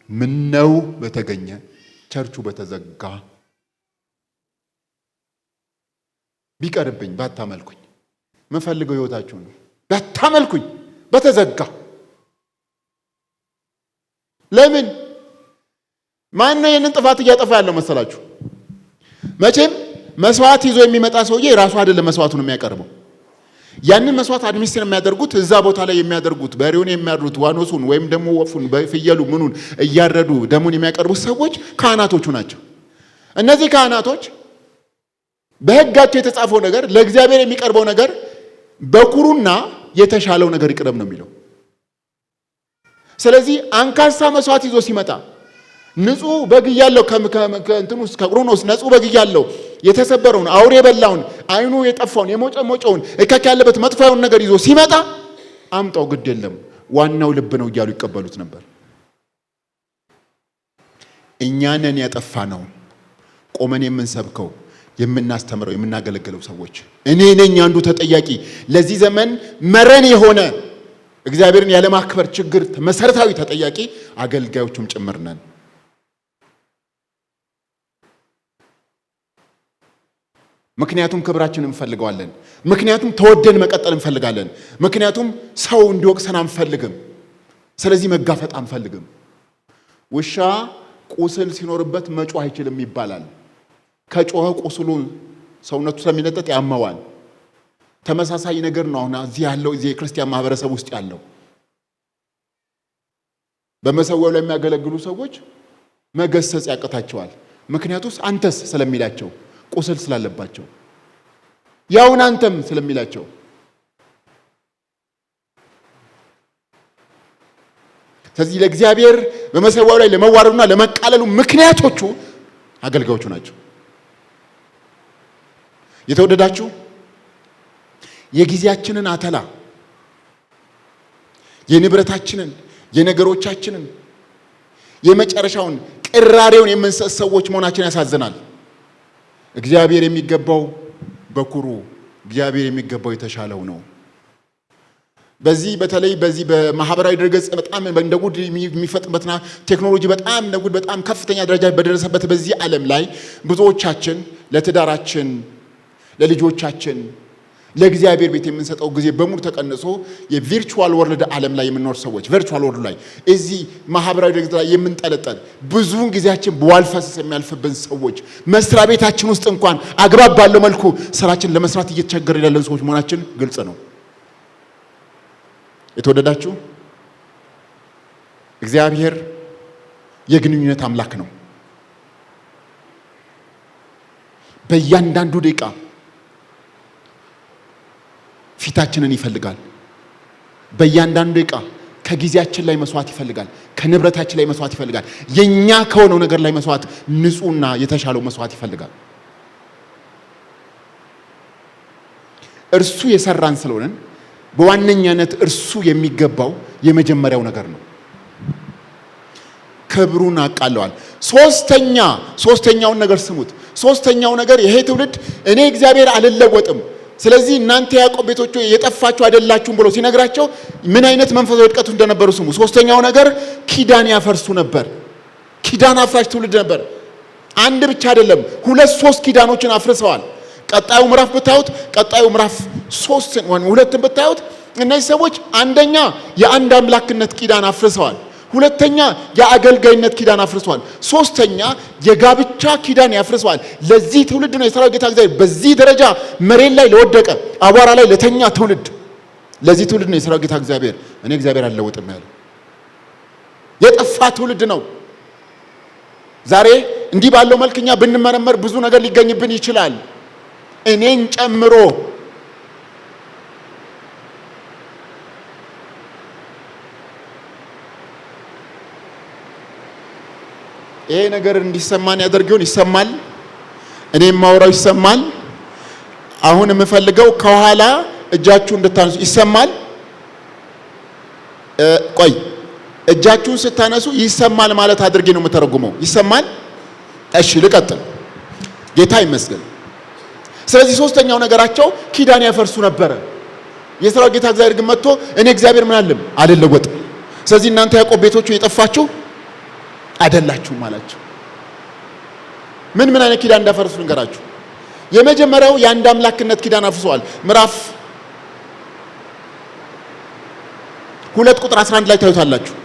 ምነው በተገኘ፣ ቸርቹ በተዘጋ፣ ቢቀርብኝ፣ ባታመልኩኝ። መፈልገው ህይወታችሁ ነው። ባታመልኩኝ፣ በተዘጋ። ለምን? ማን ነው ይህንን ጥፋት እያጠፋ ያለው መሰላችሁ? መቼም መስዋዕት ይዞ የሚመጣ ሰውዬ ራሱ አይደለም መስዋዕቱን የሚያቀርበው። ያንን መስዋዕት አድሚኒስትር የሚያደርጉት እዛ ቦታ ላይ የሚያደርጉት በሬውን የሚያርዱት ዋኖሱን ወይም ደግሞ ወፉን በፍየሉ ምኑን እያረዱ ደሙን የሚያቀርቡት ሰዎች ካህናቶቹ ናቸው። እነዚህ ካህናቶች በሕጋቸው የተጻፈው ነገር ለእግዚአብሔር የሚቀርበው ነገር በኩሩና የተሻለው ነገር ይቅረብ ነው የሚለው። ስለዚህ አንካሳ መስዋዕት ይዞ ሲመጣ ንጹህ በግ ያለው ከእንትኑስ ከቁርኖስ ንጹህ በግ ያለው የተሰበረውን አውሬ የበላውን አይኑ የጠፋውን የሞጨሞጨውን እከክ ያለበት መጥፋውን ነገር ይዞ ሲመጣ አምጣው ግድ የለም ዋናው ልብ ነው እያሉ ይቀበሉት ነበር። እኛንን ያጠፋ ነው ቆመን የምንሰብከው የምናስተምረው የምናገለግለው ሰዎች። እኔ ነኝ አንዱ ተጠያቂ ለዚህ ዘመን መረን የሆነ እግዚአብሔርን ያለማክበር ችግር መሰረታዊ ተጠያቂ አገልጋዮቹም ጭምር ነን። ምክንያቱም ክብራችንን እንፈልገዋለን። ምክንያቱም ተወደን መቀጠል እንፈልጋለን። ምክንያቱም ሰው እንዲወቅሰን አንፈልግም። ስለዚህ መጋፈጥ አንፈልግም። ውሻ ቁስል ሲኖርበት መጮህ አይችልም ይባላል። ከጮኸ ቁስሉ ሰውነቱ ስለሚነጠጥ ያመዋል። ተመሳሳይ ነገር ነው አሁን እዚህ ያለው እዚህ የክርስቲያን ማህበረሰብ ውስጥ ያለው። በመሰዊያው ላይ የሚያገለግሉ ሰዎች መገሰጽ ያቀታቸዋል። ምክንያቱስ አንተስ ስለሚላቸው ቁስል ስላለባቸው ያውን አንተም ስለሚላቸው። ስለዚህ ለእግዚአብሔር በመሰዊያው ላይ ለመዋረዱና ለመቃለሉ ምክንያቶቹ አገልጋዮቹ ናቸው። የተወደዳችሁ የጊዜያችንን አተላ የንብረታችንን የነገሮቻችንን የመጨረሻውን ቅራሬውን የምንሰጥ ሰዎች መሆናችን ያሳዝናል። እግዚአብሔር የሚገባው በኩሩ እግዚአብሔር የሚገባው የተሻለው ነው። በዚህ በተለይ በዚህ በማህበራዊ ድረገጽ በጣም እንደ ጉድ የሚፈጥበትና ቴክኖሎጂ በጣም እንደ ጉድ በጣም ከፍተኛ ደረጃ በደረሰበት በዚህ ዓለም ላይ ብዙዎቻችን ለትዳራችን፣ ለልጆቻችን፣ ለእግዚአብሔር ቤት የምንሰጠው ጊዜ በሙሉ ተቀንሶ የቪርቹዋል ወርልድ ዓለም ላይ የምንኖር ሰዎች ቨርቹዋል ወርልድ ላይ እዚህ ማህበራዊ ድረገጽ ላይ የምንጠለጠል ብዙውን ጊዜያችን በዋልፈሰስ የሚያልፍብን ሰዎች መስሪያ ቤታችን ውስጥ እንኳን አግባብ ባለው መልኩ ስራችን ለመስራት እየተቸገረ ያለን ሰዎች መሆናችን ግልጽ ነው። የተወደዳችሁ እግዚአብሔር የግንኙነት አምላክ ነው። በእያንዳንዱ ደቂቃ ፊታችንን ይፈልጋል። በእያንዳንዱ ደቂቃ ከጊዜያችን ላይ መስዋዕት ይፈልጋል። ከንብረታችን ላይ መስዋዕት ይፈልጋል። የኛ ከሆነው ነገር ላይ መስዋዕት ንጹህና የተሻለው መስዋዕት ይፈልጋል። እርሱ የሰራን ስለሆነን በዋነኛነት እርሱ የሚገባው የመጀመሪያው ነገር ነው። ክብሩን አቃለዋል። ሶስተኛውን ነገር ስሙት። ሶስተኛው ነገር ይሄ ትውልድ እኔ እግዚአብሔር አልለወጥም፣ ስለዚህ እናንተ ያዕቆብ ቤቶች የጠፋችሁ አይደላችሁም ብሎ ሲነግራቸው ምን አይነት መንፈሳዊ ውድቀቱ እንደነበሩ ስሙ። ሶስተኛው ነገር ኪዳን ያፈርሱ ነበር። ኪዳን አፍራሽ ትውልድ ነበር። አንድ ብቻ አይደለም፣ 2-3 ኪዳኖችን አፍርሰዋል። ቀጣዩ ምዕራፍ ብታዩት ቀጣዩ ምዕራፍ 3 ወይም 2 ብታዩት እነዚህ ሰዎች አንደኛ የአንድ አምላክነት ኪዳን አፍርሰዋል። ሁለተኛ የአገልጋይነት ኪዳን አፍርሰዋል። ሶስተኛ የጋብቻ ኪዳን ያፍርሰዋል። ለዚህ ትውልድ ነው የሰራዊት ጌታ እግዚአብሔር በዚህ ደረጃ መሬት ላይ ለወደቀ አቧራ ላይ ለተኛ ትውልድ ለዚህ ትውልድ ነው የሰራዊት ጌታ እግዚአብሔር እኔ እግዚአብሔር አልለወጥም ያለው። የጠፋ ትውልድ ነው። ዛሬ እንዲህ ባለው መልክኛ ብንመረመር ብዙ ነገር ሊገኝብን ይችላል፣ እኔን ጨምሮ። ይሄ ነገር እንዲሰማን ያደርገውን ይሰማል። እኔም ማውራው ይሰማል። አሁን የምፈልገው ከኋላ እጃችሁ እንድታነሱ ይሰማል። ቆይ እጃችሁን ስታነሱ ይሰማል ማለት አድርጌ ነው የምተረጉመው። ይሰማል? እሺ ልቀጥል። ጌታ ይመስገን። ስለዚህ ሶስተኛው ነገራቸው ኪዳን ያፈርሱ ነበረ። የሥራው ጌታ እግዚአብሔር ግን መጥቶ እኔ እግዚአብሔር ምን አለም አልለወጥም፣ ስለዚህ እናንተ ያዕቆብ ቤቶቹ የጠፋችሁ አይደላችሁም አላቸው። ምን አይነት ኪዳን እንዳፈረሱ ልንገራችሁ። የመጀመሪያው የአንድ አምላክነት ኪዳን አፍርሰዋል። ምዕራፍ 2 ቁጥር 11 ላይ ታዩታላችሁ።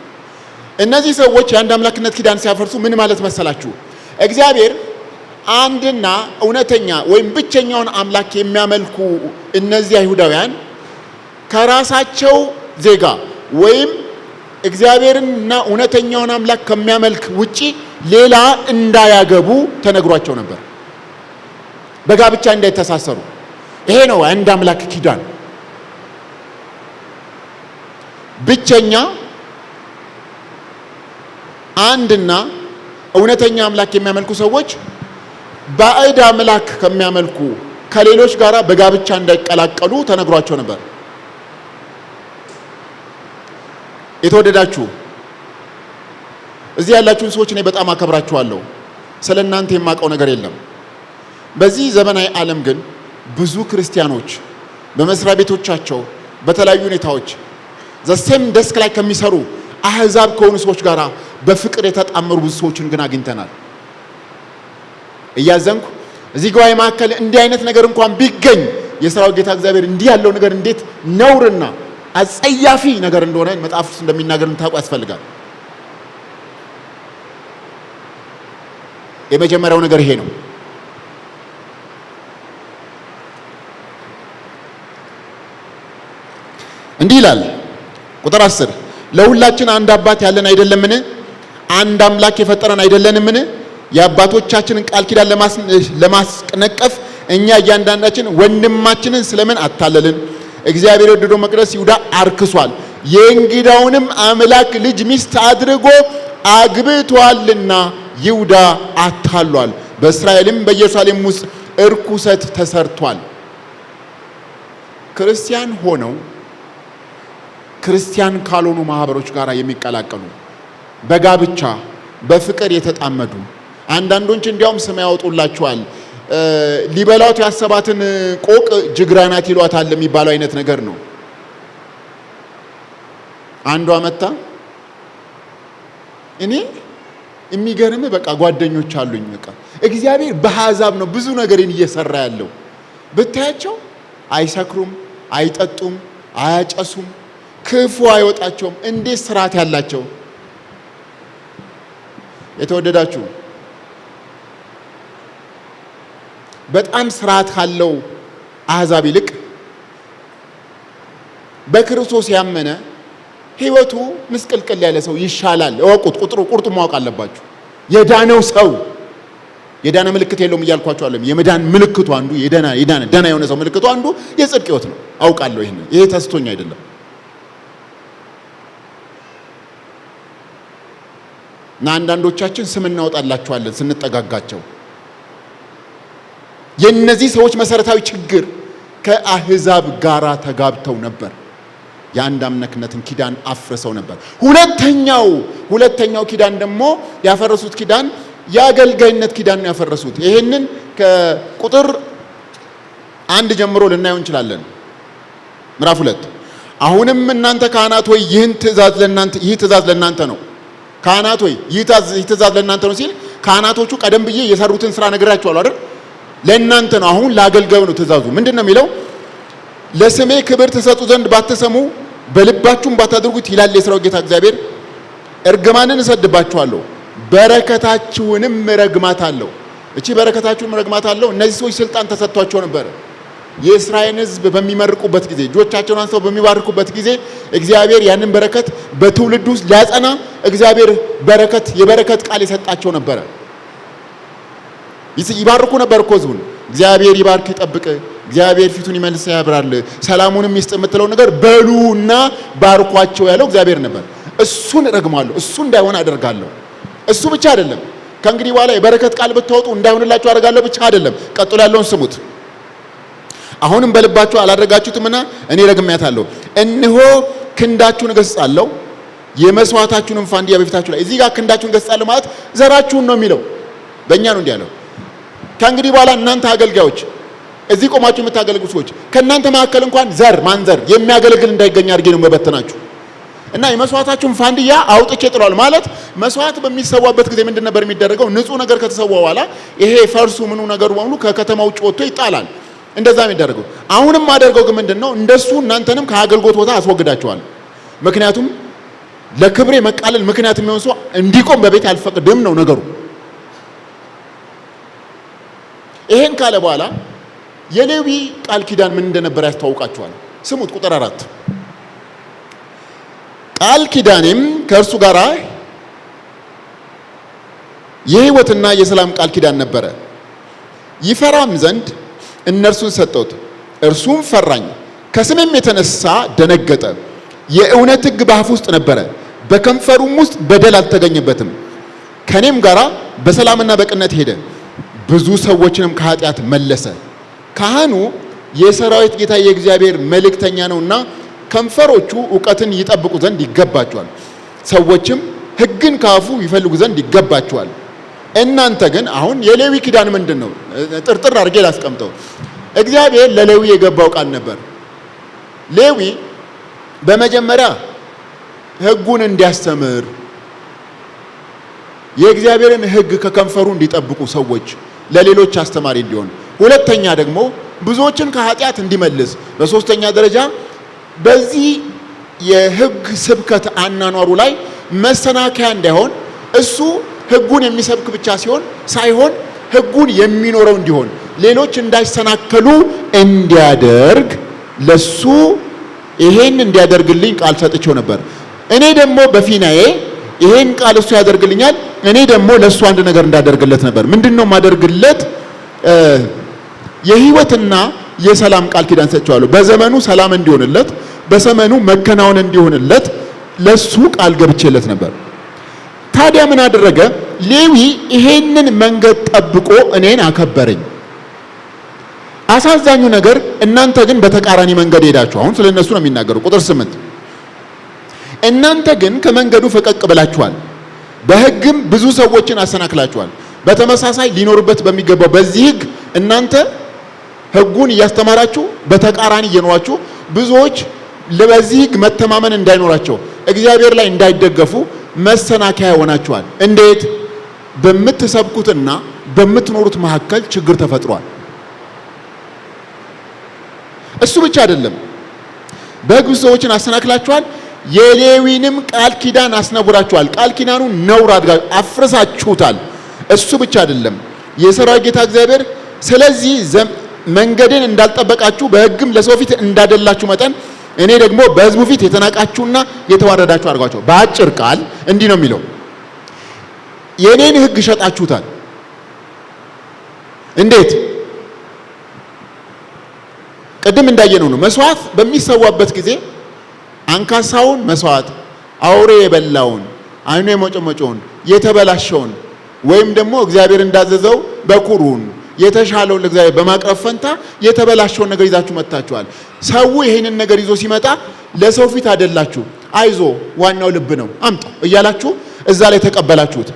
እነዚህ ሰዎች የአንድ አምላክነት ኪዳን ሲያፈርሱ ምን ማለት መሰላችሁ? እግዚአብሔር አንድና እውነተኛ ወይም ብቸኛውን አምላክ የሚያመልኩ እነዚህ አይሁዳውያን ከራሳቸው ዜጋ ወይም እግዚአብሔርንና እውነተኛውን አምላክ ከሚያመልክ ውጪ ሌላ እንዳያገቡ ተነግሯቸው ነበር። በጋብቻ እንዳይተሳሰሩ። ይሄ ነው አንድ አምላክ ኪዳን። ብቸኛ አንድና እውነተኛ አምላክ የሚያመልኩ ሰዎች ባዕድ አምላክ ከሚያመልኩ ከሌሎች ጋር በጋብቻ እንዳይቀላቀሉ ተነግሯቸው ነበር። የተወደዳችሁ እዚህ ያላችሁን ሰዎች እኔ በጣም አከብራችኋለሁ። ስለ እናንተ የማውቀው ነገር የለም። በዚህ ዘመናዊ ዓለም ግን ብዙ ክርስቲያኖች በመስሪያ ቤቶቻቸው በተለያዩ ሁኔታዎች ዘሴም ደስክ ላይ ከሚሰሩ አህዛብ ከሆኑ ሰዎች ጋር በፍቅር የተጣመሩ ብዙ ሰዎችን ግን አግኝተናል። እያዘንኩ እዚህ ጉባኤ መካከል እንዲህ አይነት ነገር እንኳን ቢገኝ የሥራው ጌታ እግዚአብሔር እንዲህ ያለው ነገር እንዴት ነውርና አጸያፊ ነገር እንደሆነ መጽሐፍ ውስጥ እንደሚናገር እንታውቁ ያስፈልጋል። የመጀመሪያው ነገር ይሄ ነው። እንዲህ ይላል ቁጥር 10 ለሁላችን አንድ አባት ያለን አይደለምን? አንድ አምላክ የፈጠረን አይደለንምን? የአባቶቻችንን ቃል ኪዳን ለማስነቀፍ እኛ እያንዳንዳችን ወንድማችንን ስለምን አታለልን? እግዚአብሔር የወደደው መቅደስ ይሁዳ አርክሷል፣ የእንግዳውንም አምላክ ልጅ ሚስት አድርጎ አግብቷልና ይሁዳ አታሏል፣ በእስራኤልም በኢየሩሳሌም ውስጥ እርኩሰት ተሰርቷል። ክርስቲያን ሆነው ክርስቲያን ካልሆኑ ማህበሮች ጋር የሚቀላቀሉ በጋብቻ በፍቅር የተጣመዱ አንዳንዶች እንዲያውም ስም ያወጡላቸዋል። ሊበላውት ያሰባትን ቆቅ ጅግራናት ይሏታል የሚባለው አይነት ነገር ነው። አንዷ መጣ እኔ የሚገርም በቃ ጓደኞች አሉኝ። በቃ እግዚአብሔር በአሕዛብ ነው ብዙ ነገርን እየሰራ ያለው። ብታያቸው አይሰክሩም፣ አይጠጡም፣ አያጨሱም፣ ክፉ አይወጣቸውም። እንዴት ስርዓት ያላቸው። የተወደዳችሁ በጣም ስርዓት ካለው አሕዛብ ይልቅ በክርስቶስ ያመነ ህይወቱ ምስቅልቅል ያለ ሰው ይሻላል። እወቁት። ቁርጡ ማወቅ አለባችሁ። የዳነው ሰው የዳነ ምልክት የለውም እያልኳችሁ አይደለም። የመዳን ምልክቱ አንዱ ደና የሆነ ሰው ምልክቱ አንዱ የጽድቅ ህይወት ነው። አውቃለሁ። ይሄ ተስቶኝ አይደለም። እና አንዳንዶቻችን ስም እናወጣላቸዋለን ስንጠጋጋቸው። የነዚህ ሰዎች መሰረታዊ ችግር ከአሕዛብ ጋራ ተጋብተው ነበር። የአንድ አምላክነትን ኪዳን አፍርሰው ነበር። ሁለተኛው ኪዳን ደግሞ ያፈረሱት ኪዳን የአገልጋይነት ኪዳን ነው ያፈረሱት። ይሄንን ከቁጥር 1 ጀምሮ ልናየው እንችላለን። ምዕራፍ 2 አሁንም እናንተ ካህናት ሆይ ይህ ትእዛዝ ለእናንተ ነው። ካህናት ሆይ ይህ ትእዛዝ ለእናንተ ነው ሲል ካህናቶቹ ቀደም ብዬ የሰሩትን ስራ ነግራቸዋለሁ አይደል? ለእናንተ ነው። አሁን ለአገልጋዩ ነው ትእዛዙ። ምንድን ነው የሚለው? ለስሜ ክብር ትሰጡ ዘንድ ባትሰሙ በልባችሁም ባታደርጉት ይላል የሥራው ጌታ እግዚአብሔር፣ እርግማንን እሰድባችኋለሁ፣ በረከታችሁንም እረግማታለሁ። እቺ በረከታችሁንም እረግማታለሁ። እነዚህ ሰዎች ስልጣን ተሰጥቷቸው ነበር። የእስራኤል ሕዝብ በሚመርቁበት ጊዜ እጆቻቸውን አንስተው በሚባርኩበት ጊዜ እግዚአብሔር ያንን በረከት በትውልድ ውስጥ ሊያጸና እግዚአብሔር የበረከት ቃል የሰጣቸው ነበረ። ይባርኩ ነበር እኮ ሕዝቡን። እግዚአብሔር ይባርክ ይጠብቅ፣ እግዚአብሔር ፊቱን ይመልስ ያብራል፣ ሰላሙንም ይስጥ የምትለው ነገር በሉና ባርኳቸው ያለው እግዚአብሔር ነበር። እሱን እረግማለሁ፣ እሱ እንዳይሆን አደርጋለሁ። እሱ ብቻ አይደለም፣ ከእንግዲህ በኋላ የበረከት ቃል ብታወጡ እንዳይሆንላችሁ አደርጋለሁ ብቻ አይደለም። ቀጥሎ ያለውን ስሙት። አሁንም በልባችሁ አላደረጋችሁትምና እኔ ረግሜያታለሁ። እነሆ ክንዳችሁን እገሥጻለሁ፣ የመስዋዕታችሁንም ፋንድያ በፊታችሁ ላይ። እዚህ ጋር ክንዳችሁን እገሥጻለሁ ማለት ዘራችሁን ነው የሚለው፣ በእኛ ነው እንዲህ ያለው። ከእንግዲህ በኋላ እናንተ አገልጋዮች፣ እዚህ ቆማችሁ የምታገለግሉ ሰዎች ከእናንተ መካከል እንኳን ማንዘር የሚያገለግል እንዳይገኝ አድርጌ ነው መበተናችሁ እና የመስዋዕታችሁን ፋንድያ አውጥቼ ጥሏል ማለት መስዋዕት በሚሰዋበት ጊዜ ምንድን ነበር የሚደረገው? ንጹህ ነገር ከተሰዋ በኋላ ይሄ ፈርሱ ምኑ ነገሩ በሙሉ ከከተማ ውጭ ወጥቶ ይጣላል። እንደዛ የሚደረገው። አሁንም አደርገው ግን ምንድነው? እንደሱ እናንተንም ከአገልግሎት ቦታ አስወግዳቸዋል። ምክንያቱም ለክብሬ መቃለል ምክንያት የሚሆን ሰው እንዲቆም በቤት አልፈቅድም ነው ነገሩ። ይሄን ካለ በኋላ የሌዊ ቃል ኪዳን ምን እንደነበር ያስተዋውቃቸዋል። ስሙት ቁጥር 4 ቃል ኪዳኔም ከእርሱ ጋር የሕይወትና የሰላም ቃል ኪዳን ነበረ፣ ይፈራም ዘንድ እነርሱን ሰጠሁት፣ እርሱም ፈራኝ፣ ከስሜም የተነሳ ደነገጠ። የእውነት ሕግ በአፉ ውስጥ ነበረ፣ በከንፈሩም ውስጥ በደል አልተገኘበትም። ከኔም ጋራ በሰላምና በቅነት ሄደ፣ ብዙ ሰዎችንም ከኃጢአት መለሰ። ካህኑ የሰራዊት ጌታ የእግዚአብሔር መልእክተኛ ነውና ከንፈሮቹ ዕውቀትን ይጠብቁ ዘንድ ይገባቸዋል፣ ሰዎችም ሕግን ከአፉ ይፈልጉ ዘንድ ይገባቸዋል። እናንተ ግን አሁን የሌዊ ኪዳን ምንድን ነው? ጥርጥር አድርጌ ላስቀምጠው። እግዚአብሔር ለሌዊ የገባው ቃል ነበር። ሌዊ በመጀመሪያ ሕጉን እንዲያስተምር የእግዚአብሔርን ሕግ ከከንፈሩ እንዲጠብቁ ሰዎች ለሌሎች አስተማሪ እንዲሆን፣ ሁለተኛ ደግሞ ብዙዎችን ከኃጢአት እንዲመልስ፣ በሶስተኛ ደረጃ በዚህ የሕግ ስብከት አናኗሩ ላይ መሰናከያ እንዳይሆን እሱ ሕጉን የሚሰብክ ብቻ ሳይሆን ሕጉን የሚኖረው እንዲሆን ሌሎች እንዳይሰናከሉ እንዲያደርግ ለሱ ይሄን እንዲያደርግልኝ ቃል ሰጥቼው ነበር። እኔ ደግሞ በፊናዬ ይሄን ቃል እሱ ያደርግልኛል፣ እኔ ደግሞ ለሱ አንድ ነገር እንዳደርግለት ነበር። ምንድነው ማደርግለት? የሕይወትና የሰላም ቃል ኪዳን ሰጥቼዋለሁ። በዘመኑ ሰላም እንዲሆንለት፣ በዘመኑ መከናወን እንዲሆንለት ለሱ ቃል ገብቼለት ነበር። ታዲያ ምን አደረገ? ሌዊ ይሄንን መንገድ ጠብቆ እኔን አከበረኝ። አሳዛኙ ነገር እናንተ ግን በተቃራኒ መንገድ ሄዳችሁ፣ አሁን ስለ እነሱ ነው የሚናገረው። ቁጥር 8 እናንተ ግን ከመንገዱ ፈቀቅ ብላችኋል፣ በሕግም ብዙ ሰዎችን አሰናክላችኋል። በተመሳሳይ ሊኖሩበት በሚገባው በዚህ ሕግ እናንተ ሕጉን እያስተማራችሁ በተቃራኒ እየኖራችሁ ብዙዎች በዚህ ሕግ መተማመን እንዳይኖራቸው እግዚአብሔር ላይ እንዳይደገፉ መሰናከያ ሆናችኋል። እንዴት? በምትሰብኩትና በምትኖሩት መካከል ችግር ተፈጥሯል። እሱ ብቻ አይደለም፣ በሕግ ብዙ ሰዎችን አሰናክላችኋል፣ የሌዊንም ቃል ኪዳን አስነውራችኋል። ቃል ኪዳኑን ነውር አፍርሳችሁታል። እሱ ብቻ አይደለም፣ የሰራዊት ጌታ እግዚአብሔር ስለዚህ መንገድን እንዳልጠበቃችሁ በሕግም ለሰው ፊት እንዳደላችሁ መጠን እኔ ደግሞ በሕዝቡ ፊት የተናቃችሁና የተዋረዳችሁ አድርጓቸው። በአጭር ቃል እንዲህ ነው የሚለው፣ የኔን ሕግ ሸጣችሁታል። እንዴት? ቅድም እንዳየነው ነው። መስዋዕት በሚሰዋበት ጊዜ አንካሳውን መስዋዕት፣ አውሬ የበላውን፣ አይኑ የሞጨሞጨውን፣ የተበላሸውን ወይም ደግሞ እግዚአብሔር እንዳዘዘው በኩሩን የተሻለውን ለእግዚአብሔር በማቅረብ ፈንታ የተበላሸውን ነገር ይዛችሁ መጥታችኋል። ሰው ይሄንን ነገር ይዞ ሲመጣ ለሰው ፊት አይደላችሁ፣ አይዞ ዋናው ልብ ነው አምጣ እያላችሁ እዛ ላይ ተቀበላችሁት።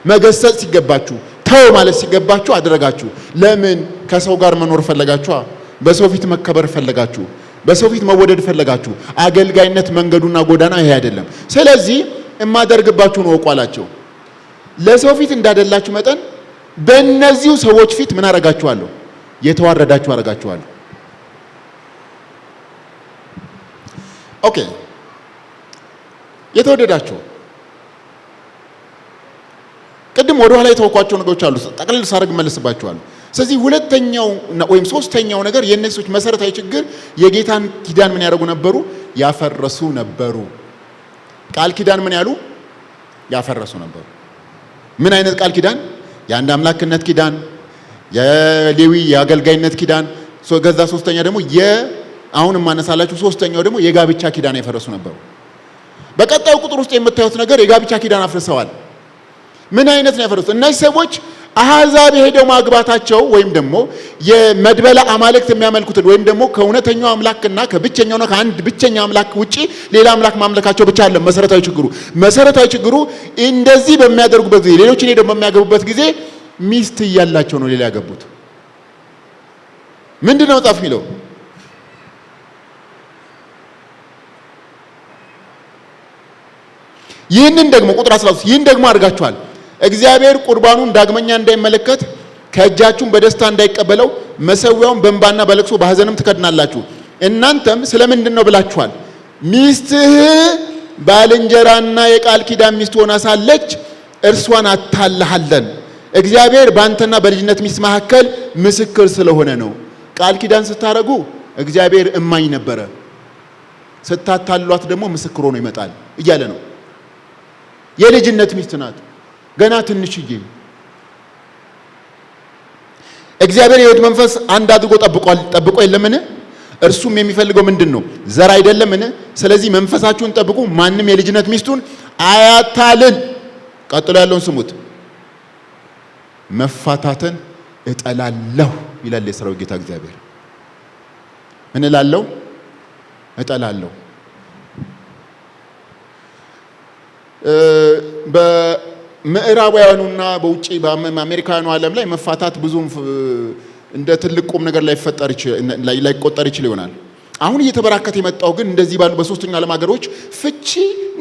መገሰጽ ሲገባችሁ፣ ተው ማለት ሲገባችሁ አደረጋችሁ። ለምን? ከሰው ጋር መኖር ፈለጋችሁ፣ በሰው ፊት መከበር ፈለጋችሁ፣ በሰው ፊት መወደድ ፈለጋችሁ። አገልጋይነት መንገዱና ጎዳና ይሄ አይደለም። ስለዚህ እማደርግባችሁን እወቁ አላቸው። ለሰው ፊት እንዳደላችሁ መጠን በእነዚሁ ሰዎች ፊት ምን አረጋችኋለሁ? የተዋረዳችሁ አረጋችኋለሁ። ኦኬ፣ የተወደዳችሁ ቅድም ወደ ኋላ የተወኳቸው ነገሮች አሉ። ጠቅልል ሳደርግ መልስባችኋለሁ። ስለዚህ ሁለተኛው ወይም ሶስተኛው ነገር የእነዚህ መሰረታዊ ችግር የጌታን ኪዳን ምን ያደርጉ ነበሩ? ያፈረሱ ነበሩ። ቃል ኪዳን ምን ያሉ? ያፈረሱ ነበሩ። ምን አይነት ቃል ኪዳን? የአንድ አምላክነት ኪዳን፣ የሌዊ የአገልጋይነት ኪዳን፣ ገዛ ሶስተኛ ደግሞ አሁንም ማነሳላችሁ ሶስተኛው ደግሞ የጋብቻ ኪዳን ያፈረሱ ነበሩ። በቀጣዩ ቁጥር ውስጥ የምታዩት ነገር የጋብቻ ኪዳን አፍርሰዋል። ምን አይነት ነው ያፈረሱት? እነዚህ ሰዎች አሕዛብ ሄደው ማግባታቸው ወይም ደግሞ የመድበለ አማልክት የሚያመልኩትን ወይም ደግሞ ከእውነተኛው አምላክና ከብቸኛውና ከአንድ ብቸኛ አምላክ ውጪ ሌላ አምላክ ማምለካቸው ብቻ አይደለም መሰረታዊ ችግሩ እንደዚህ በሚያደርጉበት ጊዜ ሌሎችን ሄደው በሚያገቡበት ጊዜ ሚስት እያላቸው ነው ሌላ ያገቡት። ምንድነው መጽሐፍ የሚለው? ይህንን ደግሞ ቁጥር 13 ይህን ደግሞ አድርጋችኋል እግዚአብሔር ቁርባኑን ዳግመኛ እንዳይመለከት ከእጃችሁም በደስታ እንዳይቀበለው መሠዊያውን በእንባና በለቅሶ በሐዘንም ትከድናላችሁ። እናንተም ስለምንድን ነው ብላችኋል። ሚስትህ ባልንጀራና የቃል ኪዳን ሚስት ሆና ሳለች እርሷን አታለሃለን። እግዚአብሔር በአንተና በልጅነት ሚስት መካከል ምስክር ስለሆነ ነው። ቃል ኪዳን ስታረጉ እግዚአብሔር እማኝ ነበረ፣ ስታታሏት ደግሞ ምስክር ሆኖ ይመጣል እያለ ነው። የልጅነት ሚስት ናት፣ ገና ትንሽዬ። እግዚአብሔር የሕይወት መንፈስ አንድ አድርጎ ጠብቆ የለምን? እርሱም የሚፈልገው ምንድን ነው? ዘር አይደለምን? ስለዚህ መንፈሳችሁን ጠብቁ፣ ማንም የልጅነት ሚስቱን አያታልል። ቀጥሎ ያለውን ስሙት። መፋታትን እጠላለሁ ይላል የሠራዊት ጌታ እግዚአብሔር። ምን እላለሁ? እጠላለሁ። በምዕራባውያኑና በውጪ በአሜሪካውያኑ ዓለም ላይ መፋታት ብዙም እንደ ትልቅ ቁም ነገር ላይቆጠር ይችል ይሆናል። አሁን እየተበራከተ የመጣው ግን እንደዚህ ባሉ በሶስተኛው ዓለም ሀገሮች ፍቺ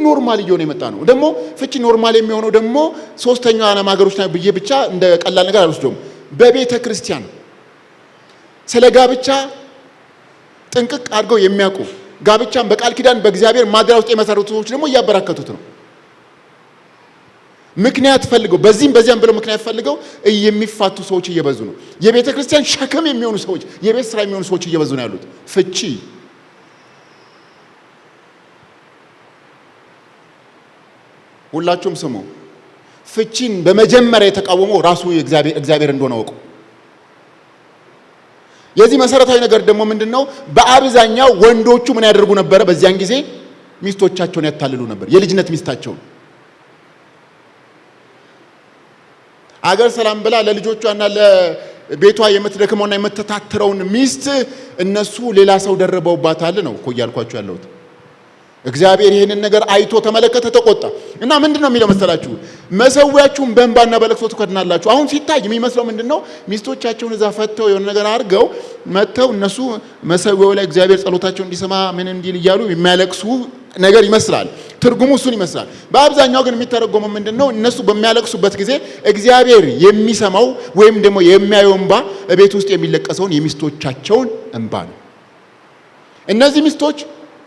ኖርማል እየሆነ የመጣ ነው። ደግሞ ፍቺ ኖርማል የሚሆነው ደግሞ ሶስተኛው ዓለም ሀገሮች ላይ ብዬ ብቻ እንደ ቀላል ነገር አልወስደውም። በቤተ ክርስቲያን ስለ ጋብቻ ጥንቅቅ አድርገው የሚያውቁ ጋብቻን በቃል ኪዳን በእግዚአብሔር ማደሪያ ውስጥ የመሰረቱ ሰዎች ደግሞ እያበራከቱት ነው። ምክንያት ፈልገው በዚህም በዚያም ብለው ምክንያት ፈልገው የሚፋቱ ሰዎች እየበዙ ነው። የቤተ ክርስቲያን ሸክም የሚሆኑ ሰዎች፣ የቤት ስራ የሚሆኑ ሰዎች እየበዙ ነው ያሉት። ፍቺ ሁላችሁም ስሙ። ፍቺን በመጀመሪያ የተቃወመው ራሱ እግዚአብሔር እንደሆነ ወቁ። የዚህ መሰረታዊ ነገር ደግሞ ምንድነው? በአብዛኛው ወንዶቹ ምን ያደርጉ ነበረ? በዚያን ጊዜ ሚስቶቻቸውን ያታልሉ ነበር። የልጅነት ሚስታቸውን አገር ሰላም ብላ ለልጆቿና ለቤቷ የምትደክመውና የምትታትረውን ሚስት እነሱ ሌላ ሰው ደርበውባታል ነው እኮ እያልኳችሁ ያለሁት። እግዚአብሔር ይህንን ነገር አይቶ ተመለከተ፣ ተቆጣ እና ምንድነው የሚለው መሰላችሁ? መሠዊያችሁን በእንባና በለቅሶ ትከድናላችሁ። አሁን ሲታይ የሚመስለው ምንድነው? ሚስቶቻቸውን እዛ ፈተው የሆነ ነገር አድርገው መተው እነሱ መሠዊያው ላይ እግዚአብሔር ጸሎታቸውን እንዲሰማ ምን እንዲል እያሉ የሚያለቅሱ ነገር ይመስላል። ትርጉሙ እሱን ይመስላል። በአብዛኛው ግን የሚተረጎመው ምንድነው? እነሱ በሚያለቅሱበት ጊዜ እግዚአብሔር የሚሰማው ወይም ደግሞ የሚያየው እንባ ቤት ውስጥ የሚለቀሰውን የሚስቶቻቸውን እንባ ነው። እነዚህ ሚስቶች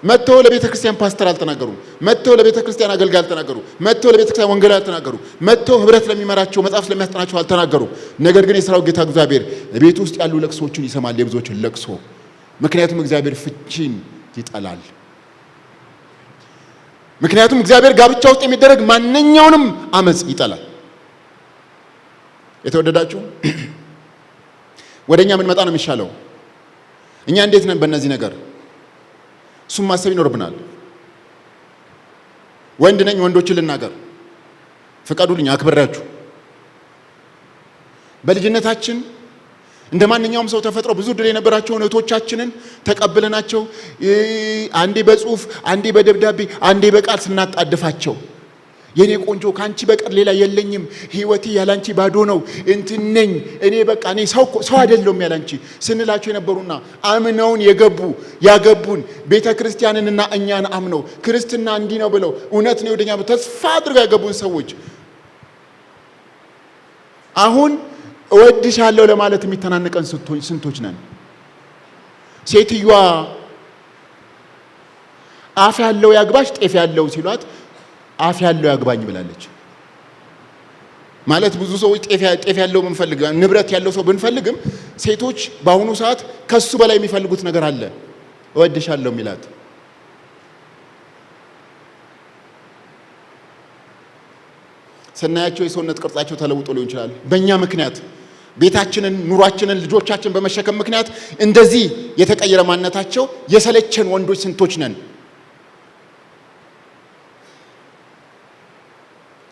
መተው ለቤተ ክርስቲያን ፓስተር አልተናገሩም። መተው ለቤተ ክርስቲያን አገልጋይ አልተናገሩም። መተው ለቤተ ክርስቲያን ወንጌል አልተናገሩም። መተው ህብረት ለሚመራቸው መጽሐፍ ስለሚያስጠናቸው አልተናገሩም። ነገር ግን የሥራው ጌታ እግዚአብሔር ቤት ውስጥ ያሉ ለቅሶችን ይሰማል፣ የብዙዎችን ለቅሶ። ምክንያቱም እግዚአብሔር ፍቺን ይጠላል። ምክንያቱም እግዚአብሔር ጋብቻ ውስጥ የሚደረግ ማንኛውንም አመጽ ይጠላል። የተወደዳችሁ ወደኛ ምን መጣ ነው የሚሻለው? እኛ እንዴት ነን በእነዚህ ነገር? እሱም ማሰብ ይኖርብናል። ወንድ ነኝ፣ ወንዶችን ልናገር፣ ፍቀዱልኝ፣ አክብራችሁ። በልጅነታችን እንደ ማንኛውም ሰው ተፈጥረው ብዙ ድል የነበራቸውን እህቶቻችንን ተቀብለናቸው አንዴ በጽሁፍ አንዴ በደብዳቤ አንዴ በቃል ስናጣድፋቸው የኔ ቆንጆ ካንቺ በቀር ሌላ የለኝም፣ ህይወቴ ያላንቺ ባዶ ነው፣ እንትነኝ እኔ በቃ እኔ ሰው አይደለም ያላንቺ ስንላቸው የነበሩና አምነውን ያገቡን ቤተ ክርስቲያንንና እኛን አምነው ክርስትና እንዲህ ነው ብለው እውነት ነው ወደኛ ተስፋ አድርገው ያገቡን ሰዎች አሁን እወድሻለሁ ለማለት የሚተናነቀን ስንቶች ነን? ሴትዮዋ አፍ ያለው ያግባሽ ጤፍ ያለው ሲሏት አፍ ያለው ያግባኝ ብላለች። ማለት ብዙ ሰዎች ጤፍ ያለው ብንፈልግ ንብረት ያለው ሰው ብንፈልግም ሴቶች በአሁኑ ሰዓት ከሱ በላይ የሚፈልጉት ነገር አለ። እወድሻለሁ ሚላት ስናያቸው የሰውነት ቅርጻቸው ተለውጦ ሊሆን ይችላል። በእኛ ምክንያት ቤታችንን፣ ኑሯችንን፣ ልጆቻችን በመሸከም ምክንያት እንደዚህ የተቀየረ ማንነታቸው የሰለቸን ወንዶች ስንቶች ነን?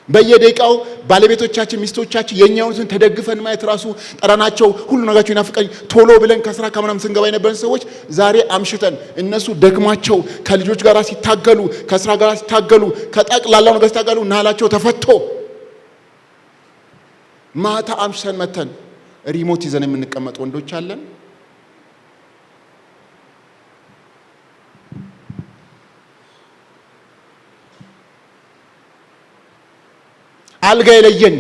በየደቂቃው ባለቤቶቻችን፣ ሚስቶቻችን የኛውን ተደግፈን ማየት ራሱ ጠረናቸው ሁሉ ነገራቸው ይናፍቀኝ ቶሎ ብለን ከስራ ከምናምን ስንገባ የነበረን ሰዎች ዛሬ አምሽተን እነሱ ደክሟቸው ከልጆች ጋር ሲታገሉ፣ ከስራ ጋር ሲታገሉ፣ ከጠቅላላው ነገር ሲታገሉ ናላቸው ተፈቶ ማታ አምሽተን መተን ሪሞት ይዘን የምንቀመጥ ወንዶች አለን። አልጋ የለየን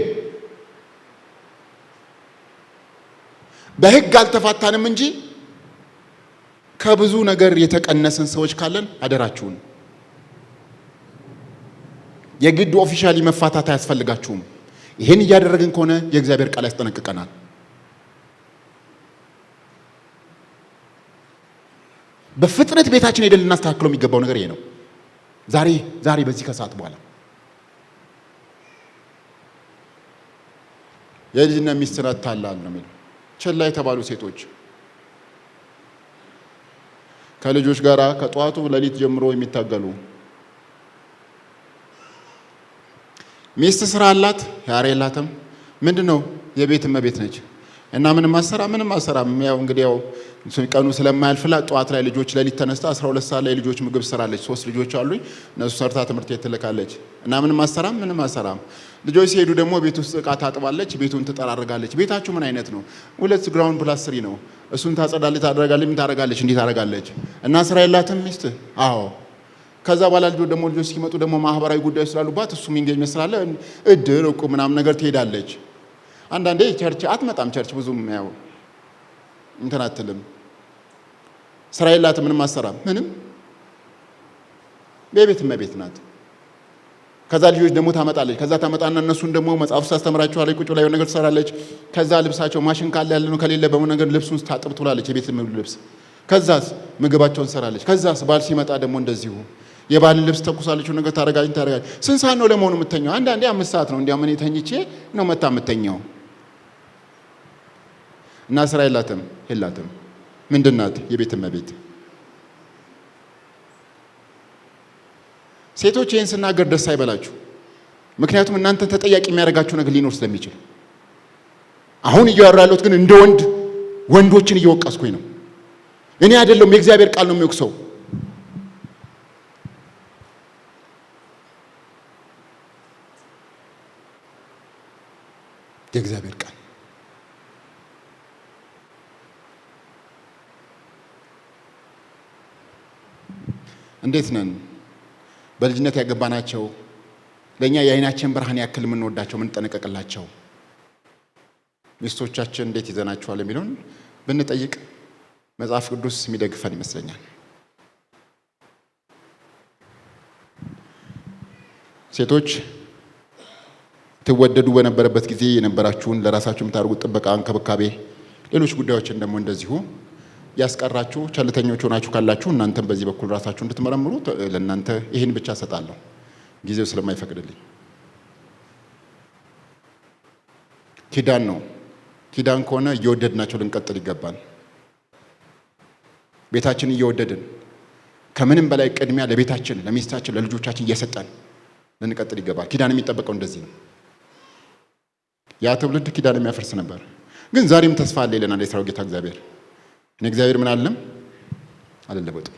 በህግ አልተፋታንም እንጂ ከብዙ ነገር የተቀነስን ሰዎች ካለን አደራችሁን የግድ ኦፊሻሊ መፋታት አያስፈልጋችሁም። ይሄን እያደረግን ከሆነ የእግዚአብሔር ቃል ያስጠነቅቀናል። በፍጥነት ቤታችን ሄደን ልናስተካክለው የሚገባው ነገር ይሄ ነው። ዛሬ በዚህ ከሰዓት በኋላ የልጅና ሚስትን አታላል ነው የሚለው። ቸላ የተባሉ ሴቶች ከልጆች ጋር ከጧቱ ሌሊት ጀምሮ የሚታገሉ ሚስት ስራ አላት ያሬ የላትም። ምንድነው? የቤት እመቤት ነች እና ምንም አሰራም። ያው እንግዲህ ያው ቀኑ ስለማያልፍላት ጠዋት ላይ ልጆች ሌሊት ተነስታ 12 ሰዓት ላይ ልጆች ምግብ ስራለች። 3 ልጆች አሉኝ። እነሱ ሰርታ ትምህርት ቤት ትልካለች እና ምንም አሰራም። ልጆች ሲሄዱ ደግሞ ቤት ውስጥ ዕቃ ታጥባለች፣ ቤቱን ትጠራርጋለች። ቤታችሁ ምን አይነት ነው? 2 ግራውንድ ፕላስ 3 ነው። እሱን ታጸዳለች፣ ታደርጋለች፣ ምን ታደርጋለች፣ እንዲህ ታደርጋለች። እና ስራ የላትም ሚስት? አዎ። ከዛ በኋላ ልጆች ሲመጡ ደግሞ ማህበራዊ ጉዳዮች ስላሉባት እሱም ኢንጌጅ መስላለ እድር እቁ ምናምን ነገር ትሄዳለች። አንዳንዴ ቸርች አትመጣም። ቸርች ብዙም ያው እንትን አትልም። ስራ የላትም፣ ምንም አሰራም። ምንም በቤት እመቤት ናት። ከዛ ልጆች ደግሞ ታመጣለች። ከዛ ታመጣና እነሱን ደግሞ መጽሐፍ ታስተምራቸዋለች። ቁጭ ላይ ነገር ትሰራለች። ከዛ ልብሳቸው ማሽን ካለ ያለ ነው፣ ከሌለ በምን ነገር ልብሱን ታጥብ ትላለች፣ የቤት ልብስ። ከዛስ ምግባቸውን ትሰራለች። ከዛስ ባል ሲመጣ ደግሞ እንደዚሁ የባልን ልብስ ተኩሳለች፣ ነገር ታረጋጅ። ስንት ሰዓት ነው ለመሆኑ የምተኛው? አንዳንዴ 5 ሰዓት ነው። እንዲያው ምን ተኝቼ ነው መታ የምተኛው? እና ስራ የላትም። ምንድን ናት? የቤት እመቤት። ሴቶች ይህን ስናገር ደስ አይበላችሁ። ምክንያቱም እናንተ ተጠያቂ የሚያደርጋችሁ ነገር ሊኖር ስለሚችል። አሁን እያወራ ያለሁት ግን እንደ ወንዶችን እየወቀስኩኝ ነው። እኔ አይደለም፣ የእግዚአብሔር ቃል ነው የሚወቅሰው። የእግዚአብሔር ቃል እንዴት ነን? በልጅነት ያገባናቸው ለኛ የዓይናችን ብርሃን ያክል የምንወዳቸው የምንጠነቀቅላቸው ሚስቶቻችን እንዴት ይዘናቸዋል የሚለውን ብንጠይቅ መጽሐፍ ቅዱስ የሚደግፈን ይመስለኛል። ሴቶች ትወደዱ በነበረበት ጊዜ የነበራችሁን ለራሳችሁ የምታደርጉት ጥበቃ፣ እንክብካቤ፣ ሌሎች ጉዳዮችን ደግሞ እንደዚሁ ያስቀራችሁ ቸልተኞች ሆናችሁ ካላችሁ እናንተም በዚህ በኩል ራሳችሁ እንድትመረምሩ ለእናንተ ይህን ብቻ ሰጣለሁ፣ ጊዜው ስለማይፈቅድልኝ። ኪዳን ነው። ኪዳን ከሆነ እየወደድናቸው ልንቀጥል ይገባል። ቤታችን እየወደድን ከምንም በላይ ቅድሚያ ለቤታችን፣ ለሚስታችን፣ ለልጆቻችን እየሰጠን ልንቀጥል ይገባል። ኪዳን የሚጠበቀው እንደዚህ ነው። ያ ትውልድ ኪዳን የሚያፈርስ ነበር፣ ግን ዛሬም ተስፋ አለ ይለናል የሠራዊት ጌታ እግዚአብሔር። እኔ እግዚአብሔር ምን አለም አልለወጥም።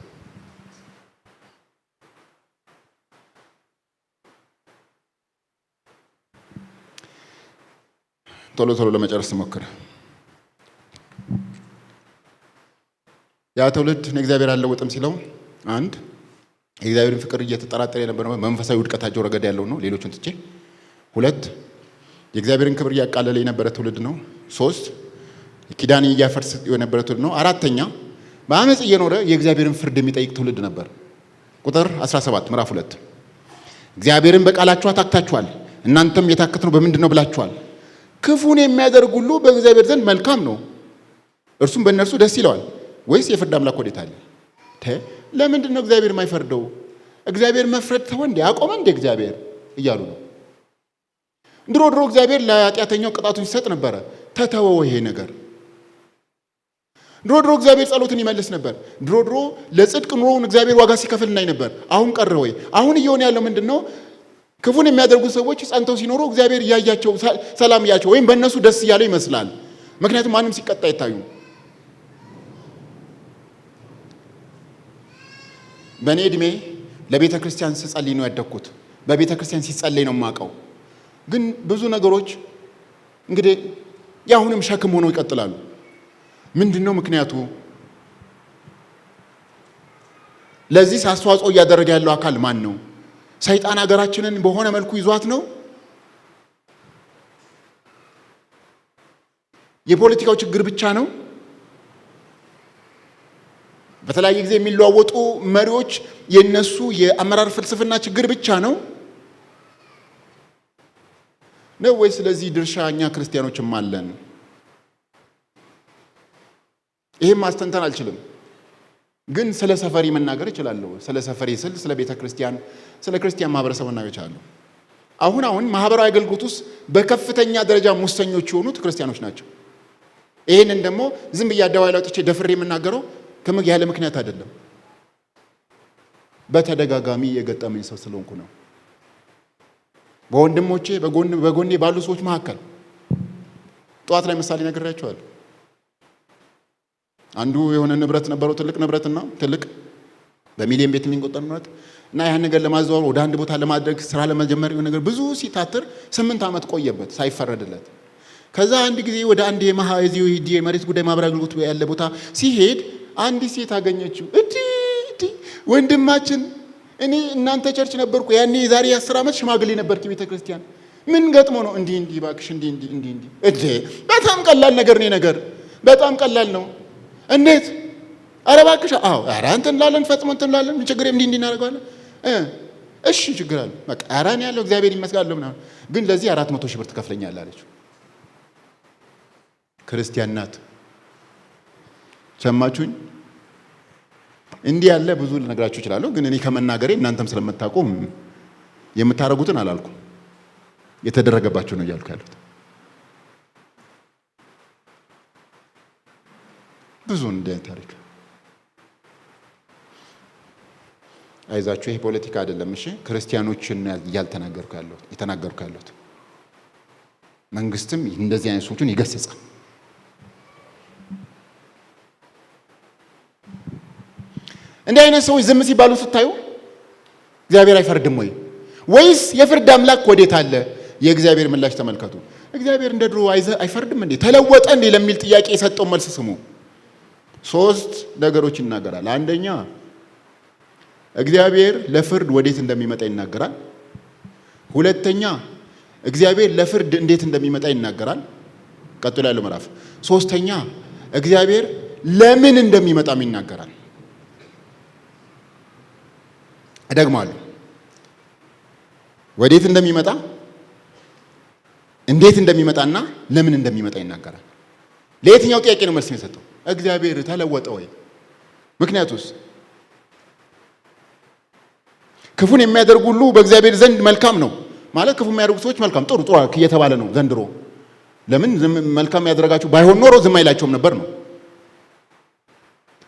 ቶሎ ለመጨረስ ሞክር። ያ ትውልድ እኔ እግዚአብሔር አልለወጥም ሲለው አንድ የእግዚአብሔርን ፍቅር እየተጠራጠረ የነበረው መንፈሳዊ ውድቀታቸው ረገድ ያለው ነው፣ ሌሎቹን ትቼ። 2 የእግዚአብሔርን ክብር እያቃለለ የነበረ ትውልድ ነው። 3 ኪዳን እያፈርስ የነበረ ትውልድ ነው። 4ኛ በአመጽ እየኖረ የእግዚአብሔርን ፍርድ የሚጠይቅ ትውልድ ነበር። ቁጥር 17 ምዕራፍ 2 እግዚአብሔርን በቃላችሁ አታክታችኋል፣ እናንተም የታከትነው በምንድን ነው ብላችኋል። ክፉን የሚያደርግ ሁሉ በእግዚአብሔር ዘንድ መልካም ነው፣ እርሱም በእነርሱ ደስ ይለዋል። ወይስ የፍርድ አምላክ ወዴት አለ? ለምንድን ነው እግዚአብሔር የማይፈርደው? እግዚአብሔር መፍረድ ተወ እንዴ? አቆመ እንዴ እግዚአብሔር እያሉ ነው። ድሮ እግዚአብሔር ለኃጢአተኛው ቅጣቱን ይሰጥ ነበረ። ተተወው ይሄ ነገር። ድሮ እግዚአብሔር ጸሎትን ይመልስ ነበር። ድሮ ለጽድቅ ኑሮውን እግዚአብሔር ዋጋ ሲከፍል እናይ ነበር። አሁን ቀረ ወይ? አሁን እየሆነ ያለው ምንድነው? ክፉን የሚያደርጉ ሰዎች ጸንተው ሲኖሩ እግዚአብሔር እያያቸው ሰላም እያቸው ወይም በእነሱ ደስ እያለው ይመስላል። ምክንያቱም ማንም ሲቀጣ አይታዩ። በእኔ ዕድሜ ለቤተ ክርስቲያን ስጸልይ ነው ያደግኩት። በቤተ ክርስቲያን ሲጸልይ ነው የማውቀው። ግን ብዙ ነገሮች እንግዲህ ያሁንም ሸክም ሆነው ይቀጥላሉ። ምንድነው ምክንያቱ? ለዚህ አስተዋጽኦ እያደረገ ያለው አካል ማን ነው? ሰይጣን ሀገራችንን በሆነ መልኩ ይዟት ነው? የፖለቲካው ችግር ብቻ ነው? በተለያየ ጊዜ የሚለዋወጡ መሪዎች የነሱ የአመራር ፍልስፍና ችግር ብቻ ነው ወይ? ስለዚህ ድርሻ እኛ ክርስቲያኖችም አለን። ይሄን ማስተንተን አልችልም፣ ግን ስለ ሰፈሪ መናገር እችላለሁ። ስለ ሰፈሪ ስል ስለ ቤተ ክርስቲያን፣ ስለ ክርስቲያን ማህበረሰብ መናገር እችላለሁ። አሁን ማህበራዊ አገልግሎት ውስጥ በከፍተኛ ደረጃ ሙሰኞች የሆኑት ክርስቲያኖች ናቸው። ይሄንን ደግሞ ዝም ብዬ አደባባይ ላይ ወጥቼ ደፍሬ የምናገረው ያለ ምክንያት አይደለም። በተደጋጋሚ የገጠመኝ ሰው ስለሆንኩ ነው። በወንድሞቼ በጎኔ ባሉ ሰዎች መካከል ጠዋት ላይ ምሳሌ ነግሬያቸዋለሁ። አንዱ የሆነ ንብረት ነበረው፣ ትልቅ ንብረትና ትልቅ በሚሊዮን ቤት የሚቆጠር ንብረት እና ያን ነገር ለማዘዋወር ወደ አንድ ቦታ ለማድረግ ስራ ለመጀመር የሆነ ነገር ብዙ ሲታትር 8 ዓመት ቆየበት ሳይፈረድለት። ከዛ አንድ ጊዜ ወደ አንድ የመሬት ጉዳይ ማህበራዊ አገልግሎት ያለ ቦታ ሲሄድ አንዲት ሴት አገኘችው። ወንድማችን እኔ እናንተ ቸርች ነበርኩ ያኔ የዛሬ 10 ዓመት ሽማግሌ ነበርክ ቤተ ክርስቲያን፣ ምን ገጥሞ ነው? እንዲህ እባክሽ እንዲህ። በጣም ቀላል ነገር ነው ነገር በጣም ቀላል ነው። እንዴት? ኧረ እባክሽ። አዎ ኧረ እንትን እንላለን፣ ፈጽሞ እንትን እንላለን። ምን ችግር እንዲህ እናደርገዋለን። እሺ ችግር አለ በቃ ኧረ እኔ ያለው እግዚአብሔር ይመስገን ምናምን፣ ግን ለዚህ 400 ሺህ ብር ትከፍለኛለህ አለችው። ክርስቲያን ናት። ሰማችሁኝ? እንዲህ ያለ ብዙ ልነግራችሁ እችላለሁ፣ ግን እኔ ከመናገሬ እናንተም ስለምታውቁ የምታረጉትን አላልኩም፣ የተደረገባችሁ ነው እያልኩ ያሉት። ብዙ እንዲህ ታሪክ አይዛችሁ። ይሄ ፖለቲካ አይደለም እሺ። ክርስቲያኖችን የተናገርኩ ያለሁት መንግስትም እንደዚህ አይነት ሰዎችን ይገስጻል። እንዲህ አይነት ሰዎች ዝም ሲባሉ ስታዩ እግዚአብሔር አይፈርድም ወይ? ወይስ የፍርድ አምላክ ወዴት አለ? የእግዚአብሔር ምላሽ ተመልከቱ። እግዚአብሔር እንደ ድሮ አይፈርድም እንዴ? ተለወጠ እንዴ ለሚል ጥያቄ የሰጠው መልስ ስሙ። 3 ነገሮች ይናገራል። አንደኛ እግዚአብሔር ለፍርድ ወዴት እንደሚመጣ ይናገራል። ሁለተኛ እግዚአብሔር ለፍርድ እንዴት እንደሚመጣ ይናገራል፣ ቀጥሎ ያለው ምዕራፍ። ሶስተኛ እግዚአብሔር ለምን እንደሚመጣም ይናገራል። እደግማለሁ። ወዴት እንደሚመጣ፣ እንዴት እንደሚመጣና ለምን እንደሚመጣ ይናገራል። ለየትኛው ጥያቄ ነው መልስ የሰጠው? እግዚአብሔር ተለወጠ ወይ? ምክንያቱስ ክፉን የሚያደርጉ ሁሉ በእግዚአብሔር ዘንድ መልካም ነው ማለት ክፉ የሚያደርጉ ሰዎች መልካም ጥሩ እየተባለ ነው ዘንድሮ። ለምን መልካም ያደረጋችሁ ባይሆን ኖሮ ዝም አይላቸውም ነበር ነው።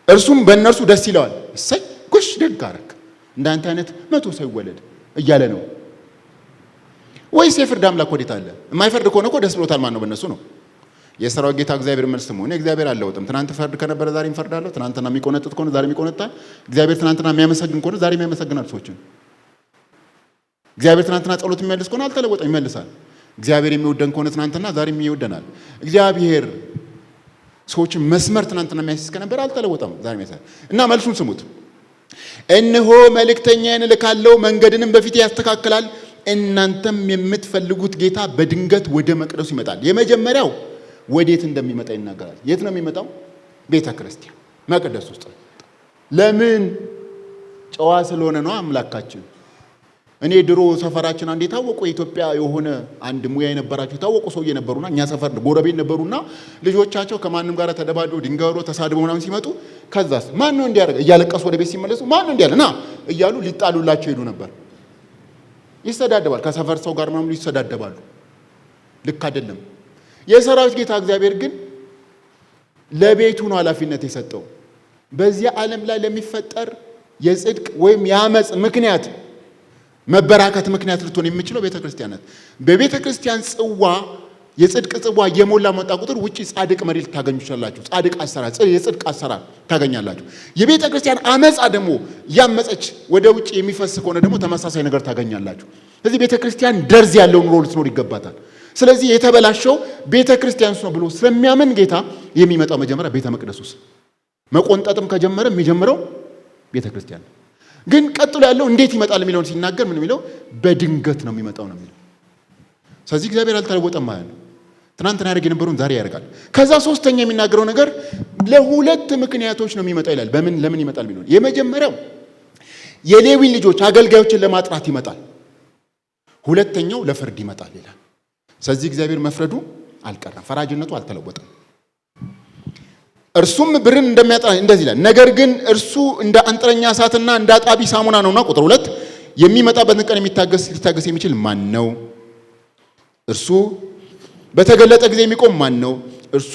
እርሱም በእነርሱ ደስ ይለዋል። እሰይ ጎሽ ደግ አደረክ፣ እንዳንተ አይነት 100 ሰው ይወለድ እያለ ነው። ወይስ የፍርድ አምላክ ወዴት አለ? የማይፈርድ ከሆነ እኮ ደስ ብሎታል። ማን ነው? በእነሱ ነው። የሰራዊት ጌታ እግዚአብሔር መልስ ስሙ። እኔ እግዚአብሔር አልለወጥም። ትናንት ፈርድ ከነበረ ዛሬ እፈርዳለሁ። ትናንትና የሚቆነጥጥ ከሆነ ዛሬ የሚቆነጣል። እግዚአብሔር ትናንትና የሚያመሰግን ከሆነ ዛሬ የሚያመሰግናል ሰዎችን። እግዚአብሔር ትናንትና ጸሎት የሚመልስ ከሆነ አልተለወጠም፣ ይመልሳል። እግዚአብሔር የሚወደን ከሆነ ትናንትና ዛሬም ይወደናል። እግዚአብሔር ሰዎችን መስመር ትናንትና የሚያስይዝ ከነበረ አልተለወጠም፣ ዛሬ የሚያስይዝ እና መልሱን ስሙት። እነሆ መልእክተኛዬን እልካለሁ፣ መንገድንም በፊቴ ያስተካክላል። እናንተም የምትፈልጉት ጌታ በድንገት ወደ መቅደሱ ይመጣል። የመጀመሪያው ወዴት እንደሚመጣ ይናገራል። የት ነው የሚመጣው? ቤተ ክርስቲያን መቅደስ ውስጥ። ለምን? ጨዋ ስለሆነ ነው አምላካችን። እኔ ድሮ ሰፈራችን አንድ የታወቁ የኢትዮጵያ የሆነ አንድ ሙያ የነበራቸው የታወቁ ሰውዬ ነበሩና እኛ ሰፈር ጎረቤት ነበሩና ልጆቻቸው ከማንም ጋር ተደባድበው ድንጋይ ተሳድበው ምናምን ሲመጡ ከዛስ ማን ነው እንዲያደርግ እያለቀሱ ወደ ቤት ሲመለሱ ማን ነው እንዲያለ ና እያሉ ሊጣሉላቸው ሄዱ ነበር። ይሰዳደባል፣ ከሰፈር ሰው ጋር ምናምን ይሰዳደባሉ። ልክ አይደለም። የሰራዊት ጌታ እግዚአብሔር ግን ለቤቱ ነው ኃላፊነት የሰጠው። በዚህ ዓለም ላይ ለሚፈጠር የጽድቅ ወይም የአመጽ ምክንያት መበራከት ምክንያት ልትሆን የምችለው ቤተክርስቲያን ናት። በቤተክርስቲያን ጽዋ የጽድቅ ጽዋ የሞላ መጣ ቁጥር ውጪ ጻድቅ መሪ ልታገኙ ይችላላችሁ። ጻድቅ አሰራር፣ የጽድቅ አሰራር ታገኛላችሁ። የቤተክርስቲያን አመጻ ደግሞ ያመጸች ወደ ውጪ የሚፈስ ከሆነ ደግሞ ተመሳሳይ ነገር ታገኛላችሁ። ስለዚህ ቤተክርስቲያን ደርዝ ያለው ኑሮ ልትኖር ይገባታል። ስለዚህ የተበላሸው ቤተክርስቲያን ነው ብሎ ስለሚያምን ጌታ የሚመጣው መጀመሪያ ቤተ መቅደስ ውስጥ መቆንጠጥም ከጀመረ የሚጀምረው ቤተክርስቲያን ነው። ግን ቀጥሎ ያለው እንዴት ይመጣል የሚለውን ሲናገር ምን የሚለው በድንገት ነው የሚመጣው ነው የሚለው። ስለዚህ እግዚአብሔር አልተለወጠም ማለት ነው። ትናንትና ያደርግ የነበረውን ዛሬ ያደርጋል። ከዛ ሶስተኛ የሚናገረው ነገር ለሁለት ምክንያቶች ነው የሚመጣው ይላል። ለምን ይመጣል የሚለው የመጀመሪያው የሌዊ ልጆች አገልጋዮችን ለማጥራት ይመጣል። ሁለተኛው ለፍርድ ይመጣል ይላል። ስለዚህ እግዚአብሔር መፍረዱ አልቀረም፣ ፈራጅነቱ አልተለወጠም። እርሱም ብርን እንደሚያጠራ እንደዚህ ይላል። ነገር ግን እርሱ እንደ አንጥረኛ እሳትና እንደ አጣቢ ሳሙና ነውና። ቁጥር 2 የሚመጣበትን ቀን ሊታገስ የሚችል ማን ነው? እርሱ በተገለጠ ጊዜ የሚቆም ማን ነው? እርሱ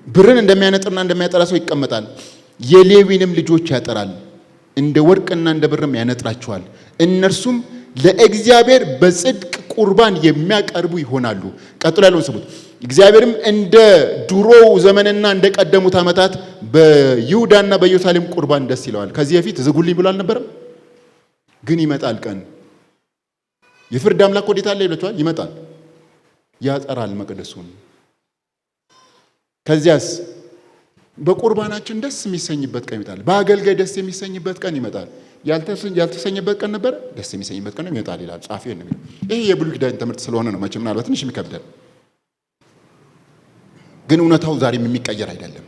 ብርን እንደሚያነጥርና እንደሚያጠራ ሰው ይቀመጣል። የሌዊንም ልጆች ያጠራል፣ እንደ ወርቅና እንደ ብርም ያነጥራቸዋል። እነርሱም ለእግዚአብሔር በጽድቅ ቁርባን የሚያቀርቡ ይሆናሉ። ቀጥሎ ያለውን ስሙት። እግዚአብሔርም እንደ ድሮው ዘመንና እንደ ቀደሙት ዓመታት በይሁዳና በኢየሩሳሌም ቁርባን ደስ ይለዋል። ከዚህ በፊት ዝጉልኝ ብሎ አልነበረም? ግን ይመጣል ቀን። የፍርድ አምላክ ወዴት አለ ይሏቸዋል። ይመጣል፣ ያጠራል መቅደሱን። ከዚያስ በቁርባናችን ደስ የሚሰኝበት ቀን ይመጣል። በአገልጋይ ደስ የሚሰኝበት ቀን ይመጣል። ያልተሰኘበት ቀን ነበር፣ ደስ የሚሰኝበት ቀን ይመጣል ይላል ጻፊው ነው የሚለው። ይሄ የብሉይ ኪዳን ትምህርት ስለሆነ ነው መቼም ምናልባት ትንሽ የሚከብደን፣ ግን እውነታው ዛሬም የሚቀየር አይደለም።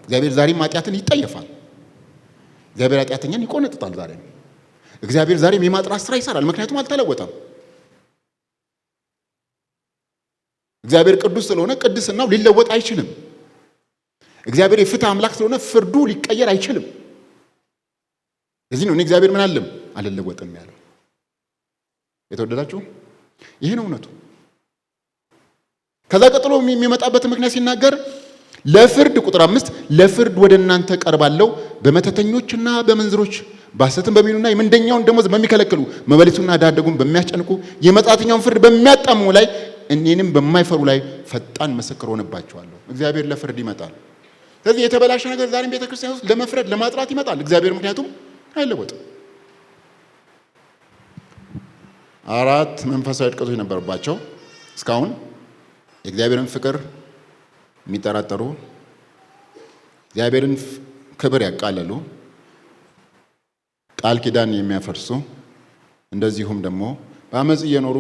እግዚአብሔር ዛሬም ኃጢአትን ይጠየፋል። እግዚአብሔር ኃጢአተኛን ይቆነጥጣል። ዛሬም እግዚአብሔር ዛሬም የማጥራት ስራ ይሰራል። ምክንያቱም አልተለወጠም። እግዚአብሔር ቅዱስ ስለሆነ ቅድስናው ሊለወጥ አይችልም። እግዚአብሔር የፍትህ አምላክ ስለሆነ ፍርዱ ሊቀየር አይችልም። እዚህ ነው እግዚአብሔር ምን አለም አልለወጥም ያለው። የተወደዳችሁ ይሄ ነው እውነቱ። ከዛ ቀጥሎ የሚመጣበት ምክንያት ሲናገር ለፍርድ ቁጥር 5 ለፍርድ ወደ እናንተ ቀርባለሁ በመተተኞችና በመንዝሮች በሐሰትም በሚሉና የምንደኛውን ደሞዝ በሚከለክሉ መበለቱና ዳደጉን በሚያስጨንቁ የመጻተኛውን ፍርድ በሚያጣምሙ ላይ እኔንም በማይፈሩ ላይ ፈጣን ምስክር ሆነባቸዋለሁ። እግዚአብሔር ለፍርድ ይመጣል። ስለዚህ የተበላሸ ነገር ዛሬም ቤተክርስቲያን ውስጥ ለመፍረድ ለማጥራት ይመጣል እግዚአብሔር። ምክንያቱም አይለወጥም። 4 መንፈሳዊ ውድቀቶች ነበሩባቸው እስካሁን። የእግዚአብሔርን ፍቅር የሚጠራጠሩ፣ እግዚአብሔርን ክብር ያቃለሉ፣ ቃል ኪዳን የሚያፈርሱ፣ እንደዚሁም ደግሞ በአመጽ እየኖሩ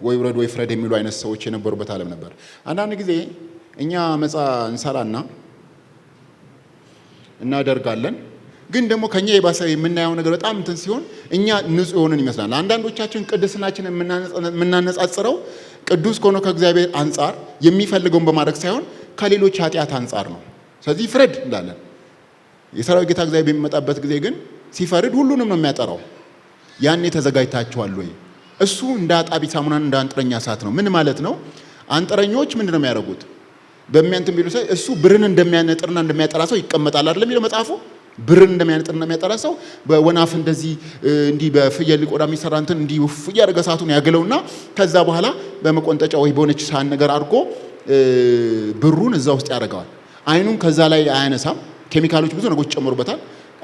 ወይ ውረድ ወይ ፍረድ የሚሉ አይነት ሰዎች የነበሩበት ዓለም ነበር። አንዳንድ ጊዜ እኛ አመጻ እንሰራና እናደርጋለን፣ ግን ደግሞ ከኛ የባሰ የምናየው ነገር በጣም እንትን ሲሆን እኛ ንጹህ የሆንን ይመስላል። አንዳንዶቻችን ቅድስናችንን የምናነጻጽረው ቅዱስ ከሆነ ከእግዚአብሔር አንጻር የሚፈልገውን በማድረግ ሳይሆን ከሌሎች ኃጢአት አንጻር ነው። ስለዚህ ፍረድ እንዳለን የሰራዊት ጌታ እግዚአብሔር በሚመጣበት ጊዜ ግን ሲፈርድ ሁሉንም ነው የሚያጠራው። ያኔ ተዘጋጅታችኋል ወይ? እሱ እንደ አጣቢ ሳሙናን እንደ አንጥረኛ እሳት ነው። ምን ማለት ነው? አንጥረኞች ምንድን ነው የሚያደርጉት? በሚያንተም ቢሉ ሳይ እሱ ብርን እንደሚያነጥርና እንደሚያጠራ ሰው ይቀመጣል አይደል የሚለው መጽሐፉ። ብርን እንደሚያነጥርና እንደሚያጠራ ሰው በወናፍ እንደዚህ እንዲህ በፍየል ቆዳ የሚሰራ እንትን እንዲህ ውፍ ያደረገ እሳቱን ያገለውና ከዛ በኋላ በመቆንጠጫ ወይ በሆነች ሳህን ነገር አድርጎ ብሩን እዛ ውስጥ ያደርገዋል። አይኑን ከዛ ላይ አያነሳም። ኬሚካሎች ብዙ ነገሮች ጨምሩበታል።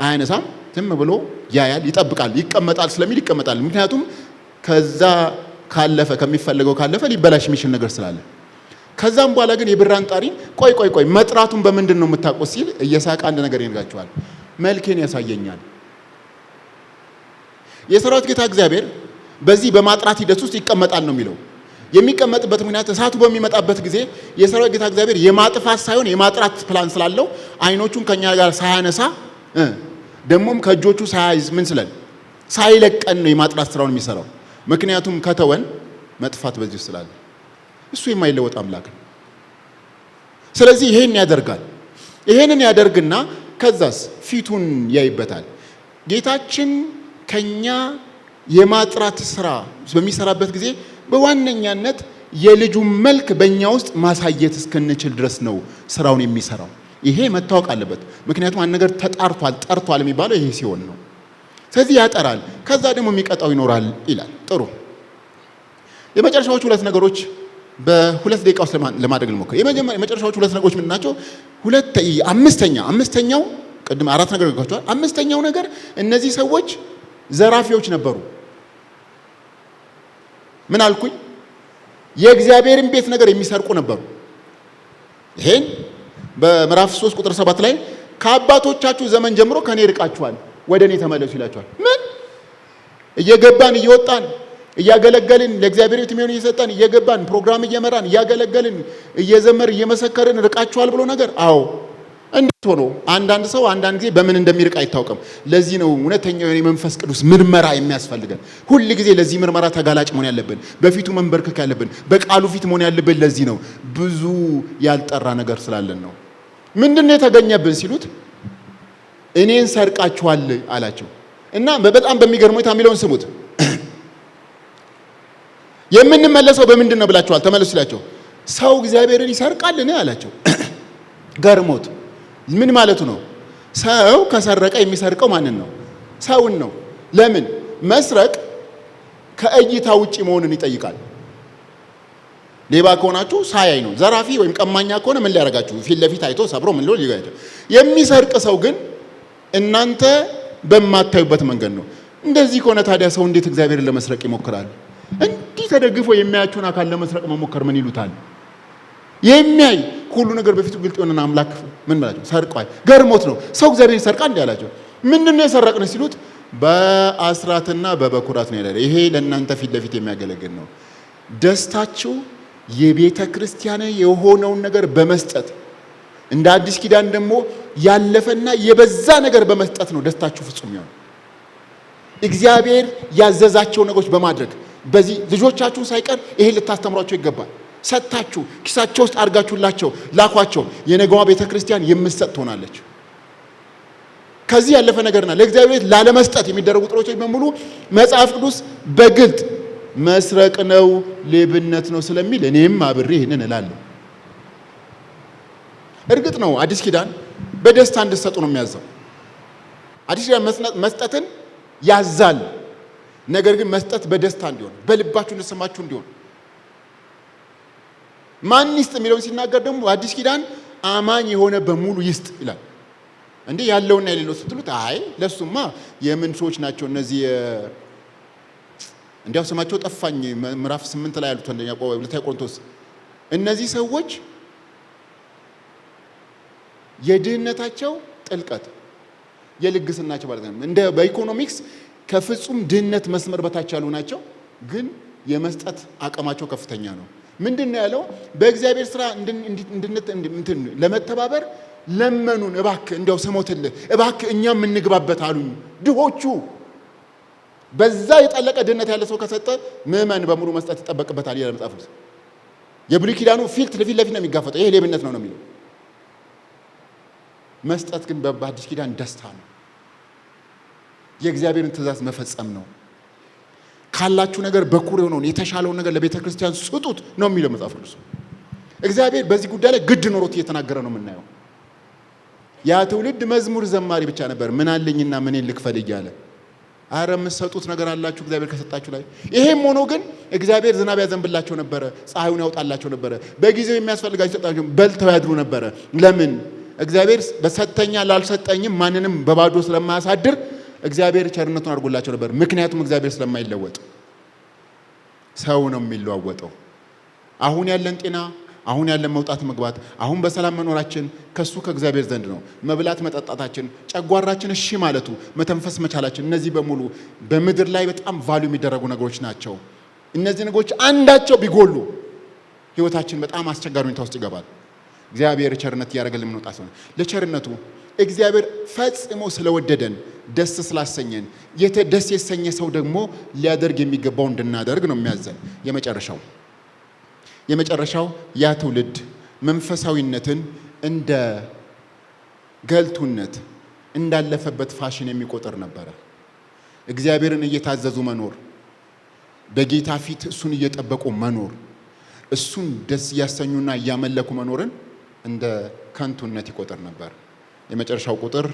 አያነሳም። ዝም ብሎ ያያል፣ ይጠብቃል። ይቀመጣል ስለሚል ይቀመጣል። ምክንያቱም ከዛ ካለፈ ከሚፈልገው ካለፈ ሊበላሽ የሚችል ነገር ስላለ። ከዛም በኋላ ግን የብር አንጣሪን ቆይ መጥራቱን በምንድን ነው የምታውቁት ሲል እየሳቀ አንድ ነገር ይነግራቸዋል። መልኬን ያሳየኛል። የሰራዊት ጌታ እግዚአብሔር በዚህ በማጥራት ሂደት ውስጥ ይቀመጣል ነው የሚለው። የሚቀመጥበት ምክንያት እሳቱ በሚመጣበት ጊዜ የሰራዊት ጌታ እግዚአብሔር የማጥፋት ሳይሆን የማጥራት ፕላን ስላለው አይኖቹን ከኛ ጋር ሳያነሳ ደግሞም ከእጆቹ ሳያይዝ ምን ሳይለቀን ነው የማጥራት ስራውን የሚሰራው። ምክንያቱም ከተወን መጥፋት በዚህ ስላለ እሱ የማይለወጥ አምላክ ነው። ስለዚህ ይሄን ያደርጋል። ይሄንን ያደርግና ከዛስ ፊቱን ያይበታል። ጌታችን ከኛ የማጥራት ስራ በሚሰራበት ጊዜ በዋነኛነት የልጁን መልክ በእኛ ውስጥ ማሳየት እስክንችል ድረስ ነው ስራውን የሚሰራው። ይሄ መታወቅ አለበት። ምክንያቱም አንድ ነገር ተጣርቷል ጠርቷል የሚባለው ይሄ ሲሆን ነው። ስለዚህ ያጠራል፣ ከዛ ደግሞ የሚቀጣው ይኖራል ይላል። ጥሩ። የመጨረሻዎቹ ሁለት ነገሮች በሁለት ደቂቃ ውስጥ ለማድረግ ልሞክር። የመጨረሻዎቹ ሁለት ነገሮች ምንድን ናቸው? አምስተኛው ቅድም አራት ነገር ልኳቸዋል። አምስተኛው ነገር እነዚህ ሰዎች ዘራፊዎች ነበሩ። ምን አልኩኝ? የእግዚአብሔርን ቤት ነገር የሚሰርቁ ነበሩ። ይሄን በምዕራፍ 3 ቁጥር 7 ላይ ከአባቶቻችሁ ዘመን ጀምሮ ከኔ ርቃችኋል፣ ወደ እኔ ተመለሱ ይላችኋል። ምን እየገባን እየወጣን እያገለገልን ለእግዚአብሔር ቤት የሚሆን እየሰጠን እየገባን ፕሮግራም እየመራን እያገለገልን እየዘመር እየመሰከርን ርቃችኋል ብሎ ነገር? አዎ። እንዴት ሆኖ? አንዳንድ ሰው አንዳንድ ጊዜ በምን እንደሚርቅ አይታወቅም። ለዚህ ነው እውነተኛው የመንፈስ ቅዱስ ምርመራ የሚያስፈልገን። ሁል ጊዜ ለዚህ ምርመራ ተጋላጭ መሆን ያለብን፣ በፊቱ መንበርከክ ያለብን፣ በቃሉ ፊት መሆን ያለብን። ለዚህ ነው ብዙ ያልጠራ ነገር ስላለን ነው። ምንድነው የተገኘብን ሲሉት እኔን ሰርቃችኋል አላቸው። እና በጣም በሚገርም ሁኔታ የሚለውን ስሙት። የምንመለሰው በምንድን ነው ብላችኋል? ተመለሱ ሲላቸው ሰው እግዚአብሔርን ይሰርቃልን አላቸው። ገርሞት ምን ማለቱ ነው? ሰው ከሰረቀ የሚሰርቀው ማንን ነው? ሰውን ነው። ለምን? መስረቅ ከእይታ ውጪ መሆንን ይጠይቃል። ሌባ ከሆናችሁ ሳያይ ነው። ዘራፊ ወይም ቀማኛ ከሆነ ምን ሊያደርጋችሁ? ፊት ለፊት አይቶ ሰብሮ ምን ሊሆን ይጋጫል። የሚሰርቅ ሰው ግን እናንተ በማታዩበት መንገድ ነው። እንደዚህ ከሆነ ታዲያ ሰው እንዴት እግዚአብሔርን ለመስረቅ ይሞክራል? እንዲህ ተደግፎ የሚያያችሁን አካል ለመስረቅ መሞከር ምን ይሉታል? የሚያይ ሁሉ ነገር በፊቱ ግልጥ የሆነን አምላክ ምን ማለት ሰርቋል። ገርሞት ነው ሰው እግዚአብሔርን ይሰርቃል እንዴ አላቸው። ምንድነው የሰረቅን ሲሉት በአስራትና በበኩራት ነው ያለው። ይሄ ለእናንተ ፊት ለፊት የሚያገለግል ነው። ደስታችሁ የቤተ ክርስቲያን የሆነውን ነገር በመስጠት እንደ አዲስ ኪዳን ደግሞ ያለፈና የበዛ ነገር በመስጠት ነው ደስታችሁ ፍጹም ይሆን። እግዚአብሔር ያዘዛቸው ነገሮች በማድረግ በዚህ ልጆቻችሁን ሳይቀር ይሄ ልታስተምሯቸው ይገባል። ሰጣችሁ ኪሳቸው ውስጥ አድርጋችሁላቸው ላኳቸው። የነገዋ ቤተ ክርስቲያን የምትሰጥ ትሆናለች። ከዚህ ያለፈ ነገርና ለእግዚአብሔር ላለመስጠት የሚደረጉ ጥሮች በሙሉ መጽሐፍ ቅዱስ በግልጥ መስረቅ ነው፣ ሌብነት ነው ስለሚል እኔም አብሬ ይሄንን እላለሁ። እርግጥ ነው አዲስ ኪዳን በደስታ እንድትሰጡ ነው የሚያዘው። አዲስ ኪዳን መስጠትን ያዛል። ነገር ግን መስጠት በደስታ እንዲሆን፣ በልባችሁ እንድትሰማችሁ እንዲሆን ማን ይስጥ የሚለውን ሲናገር ደግሞ አዲስ ኪዳን አማኝ የሆነ በሙሉ ይስጥ ይላል። እንዴ ያለውና የሌለው ስትሉት አይ ለሱማ የምን ሰዎች ናቸው እነዚህ እንዲያው ስማቸው ጠፋኝ። ምዕራፍ 8 ላይ ያሉት ሁለተኛ ቆሮንቶስ እነዚህ ሰዎች የድህነታቸው ጥልቀት የልግስናቸው ማለት ነው እንደ በኢኮኖሚክስ ከፍጹም ድህነት መስመር በታች ያሉ ናቸው፣ ግን የመስጠት አቅማቸው ከፍተኛ ነው። ምንድነው ያለው? በእግዚአብሔር ስራ ለመተባበር ለመኑን፣ እባክህ እንዲያው ስሞትልህ እባክህ እኛም እንግባበት አሉኝ። ድሆቹ በዛ የጠለቀ ድህነት ያለ ሰው ከሰጠ ምዕመን በሙሉ መስጠት ይጠበቅበታል ይላል መጽሐፍ ቅዱስ። የብሉይ ኪዳኑ ፊት ለፊት ነው የሚጋፈጠው። ይሄ ሌብነት ነው የሚለው። መስጠት ግን በአዲስ ኪዳን ደስታ ነው። የእግዚአብሔርን ትእዛዝ መፈጸም ነው። ካላችሁ ነገር በኩር የሆነውን የተሻለውን ነገር ለቤተ ክርስቲያን ስጡት ነው የሚለው መጽሐፍ ቅዱስ። እግዚአብሔር በዚህ ጉዳይ ላይ ግድ ኖሮት እየተናገረ ነው የምናየው። ያ ትውልድ መዝሙር ዘማሪ ብቻ ነበር፣ ምን አለኝና ምንን ልክፈል እያለ። አረ የምትሰጡት ነገር አላችሁ እግዚአብሔር ከሰጣችሁ ላይ። ይሄም ሆኖ ግን እግዚአብሔር ዝናብ ያዘንብላቸው ነበረ፣ ፀሐዩን ያውጣላቸው ነበረ፣ በጊዜው የሚያስፈልጋቸው ሰጣቸው፣ በልተው ያድሩ ነበረ። ለምን? እግዚአብሔር በሰጠኛ ላልሰጠኝም ማንንም በባዶ ስለማያሳድር እግዚአብሔር ቸርነቱን አድርጎላቸው ነበር። ምክንያቱም እግዚአብሔር ስለማይለወጥ ሰው ነው የሚለዋወጠው። አሁን ያለን ጤና፣ አሁን ያለን መውጣት መግባት፣ አሁን በሰላም መኖራችን ከሱ ከእግዚአብሔር ዘንድ ነው። መብላት መጠጣታችን፣ ጨጓራችን እሺ ማለቱ፣ መተንፈስ መቻላችን፣ እነዚህ በሙሉ በምድር ላይ በጣም ቫልዩ የሚደረጉ ነገሮች ናቸው። እነዚህ ነገሮች አንዳቸው ቢጎሉ ህይወታችን በጣም አስቸጋሪ ሁኔታ ውስጥ ይገባል። እግዚአብሔር ቸርነት እያደረገልን የምንወጣ ሰው ለቸርነቱ እግዚአብሔር ፈጽሞ ስለወደደን ደስ ስላሰኘን ደስ የሰኘ ሰው ደግሞ ሊያደርግ የሚገባው እንድናደርግ ነው የሚያዘን። የመጨረሻው ያ ትውልድ መንፈሳዊነትን እንደ ገልቱነት እንዳለፈበት ፋሽን የሚቆጥር ነበረ። እግዚአብሔርን እየታዘዙ መኖር፣ በጌታ ፊት እሱን እየጠበቁ መኖር፣ እሱን ደስ እያሰኙና እያመለኩ መኖርን እንደ ከንቱነት ይቆጥር ነበር። የመጨረሻው ቁጥር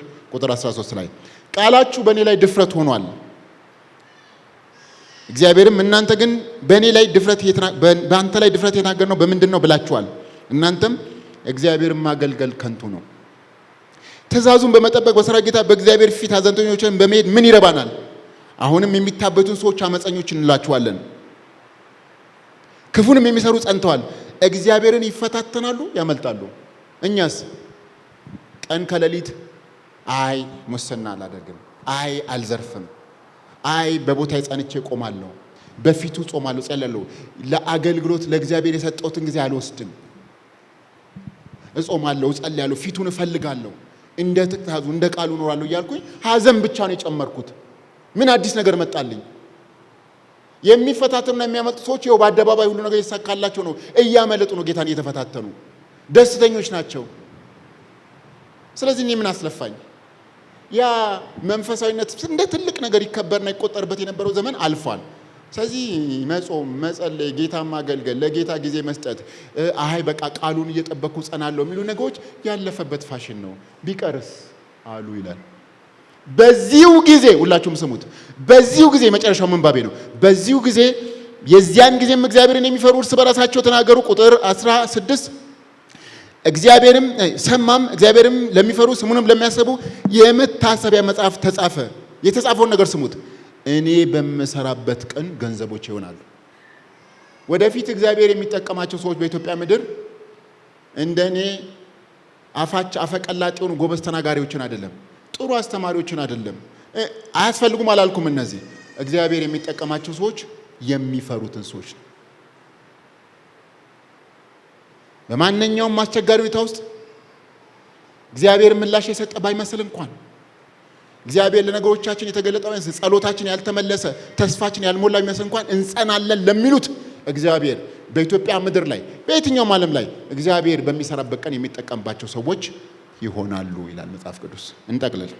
13 ላይ ቃላችሁ በእኔ ላይ ድፍረት ሆኗል፣ እግዚአብሔርም እናንተ ግን በአንተ ላይ ድፍረት የተናገርነው በምንድን ነው ብላችኋል። እናንተም እግዚአብሔርን ማገልገል ከንቱ ነው። ትእዛዙን በመጠበቅ በሠራዊት ጌታ በእግዚአብሔር ፊት ሐዘንተኞችን በመሄድ ምን ይረባናል? አሁንም የሚታበቱን ሰዎች አመፀኞች እንላችኋለን። ክፉንም የሚሰሩ ጸንተዋል። እግዚአብሔርን ይፈታተናሉ፣ ያመልጣሉ። እኛስ ቀን ከሌሊት አይ ሙስና አላደርግም፣ አይ አልዘርፍም፣ አይ በቦታዬ ጸንቼ እቆማለሁ፣ በፊቱ ጾማለሁ፣ ጸልያለሁ፣ ለአገልግሎት ለእግዚአብሔር የሰጠሁትን ጊዜ አልወስድም፣ እጾማለሁ፣ ጸልያለሁ፣ ፊቱን እፈልጋለሁ፣ እንደ ትእዛዙ እንደ ቃሉ እኖራለሁ እያልኩኝ ሐዘን ብቻ ነው የጨመርኩት። ምን አዲስ ነገር መጣልኝ? የሚፈታተኑና የሚያመልጡ ሰዎች ይኸው በአደባባይ ሁሉ ነገር ይሳካላቸው ነው፣ እያመለጡ ነው፣ ጌታን እየተፈታተኑ ደስተኞች ናቸው። ስለዚህ እኔ ምን አስለፋኝ? ያ መንፈሳዊነት እንደ ትልቅ ነገር ይከበርና ይቆጠርበት የነበረው ዘመን አልፏል። ስለዚህ መጾም፣ መጸለይ፣ ጌታ ማገልገል፣ ለጌታ ጊዜ መስጠት፣ አይ በቃ ቃሉን እየጠበኩ ጸናለሁ የሚሉ ነገሮች ያለፈበት ፋሽን ነው። ቢቀርስ አሉ ይላል። በዚሁ ጊዜ ሁላችሁም ስሙት። በዚሁ ጊዜ መጨረሻው ምንባቤ ነው። በዚሁ ጊዜ የዚያን ጊዜም እግዚአብሔርን የሚፈሩ እርስ በራሳቸው ተናገሩ። ቁጥር 16 እግዚአብሔርም ሰማም፣ እግዚአብሔርም ለሚፈሩ ስሙንም ለሚያስቡ የመታሰቢያ መጽሐፍ ተጻፈ። የተጻፈውን ነገር ስሙት። እኔ በምሰራበት ቀን ገንዘቦች ይሆናሉ። ወደፊት እግዚአብሔር የሚጠቀማቸው ሰዎች በኢትዮጵያ ምድር እንደኔ አፈቀላጤ የሆኑ ጎበዝ ተናጋሪዎችን አይደለም፣ ጥሩ አስተማሪዎችን አይደለም። አያስፈልጉም አላልኩም። እነዚህ እግዚአብሔር የሚጠቀማቸው ሰዎች የሚፈሩትን ሰዎች ነው። በማንኛውም አስቸጋሪ ሁኔታ ውስጥ እግዚአብሔር ምላሽ የሰጠ ባይመስል እንኳን እግዚአብሔር ለነገሮቻችን የተገለጠ ባይመስል፣ ጸሎታችን ያልተመለሰ፣ ተስፋችን ያልሞላ ቢመስል እንኳን እንጸናለን ለሚሉት እግዚአብሔር በኢትዮጵያ ምድር ላይ በየትኛውም ዓለም ላይ እግዚአብሔር በሚሰራበት ቀን የሚጠቀምባቸው ሰዎች ይሆናሉ ይላል መጽሐፍ ቅዱስ። እንጠቅልል።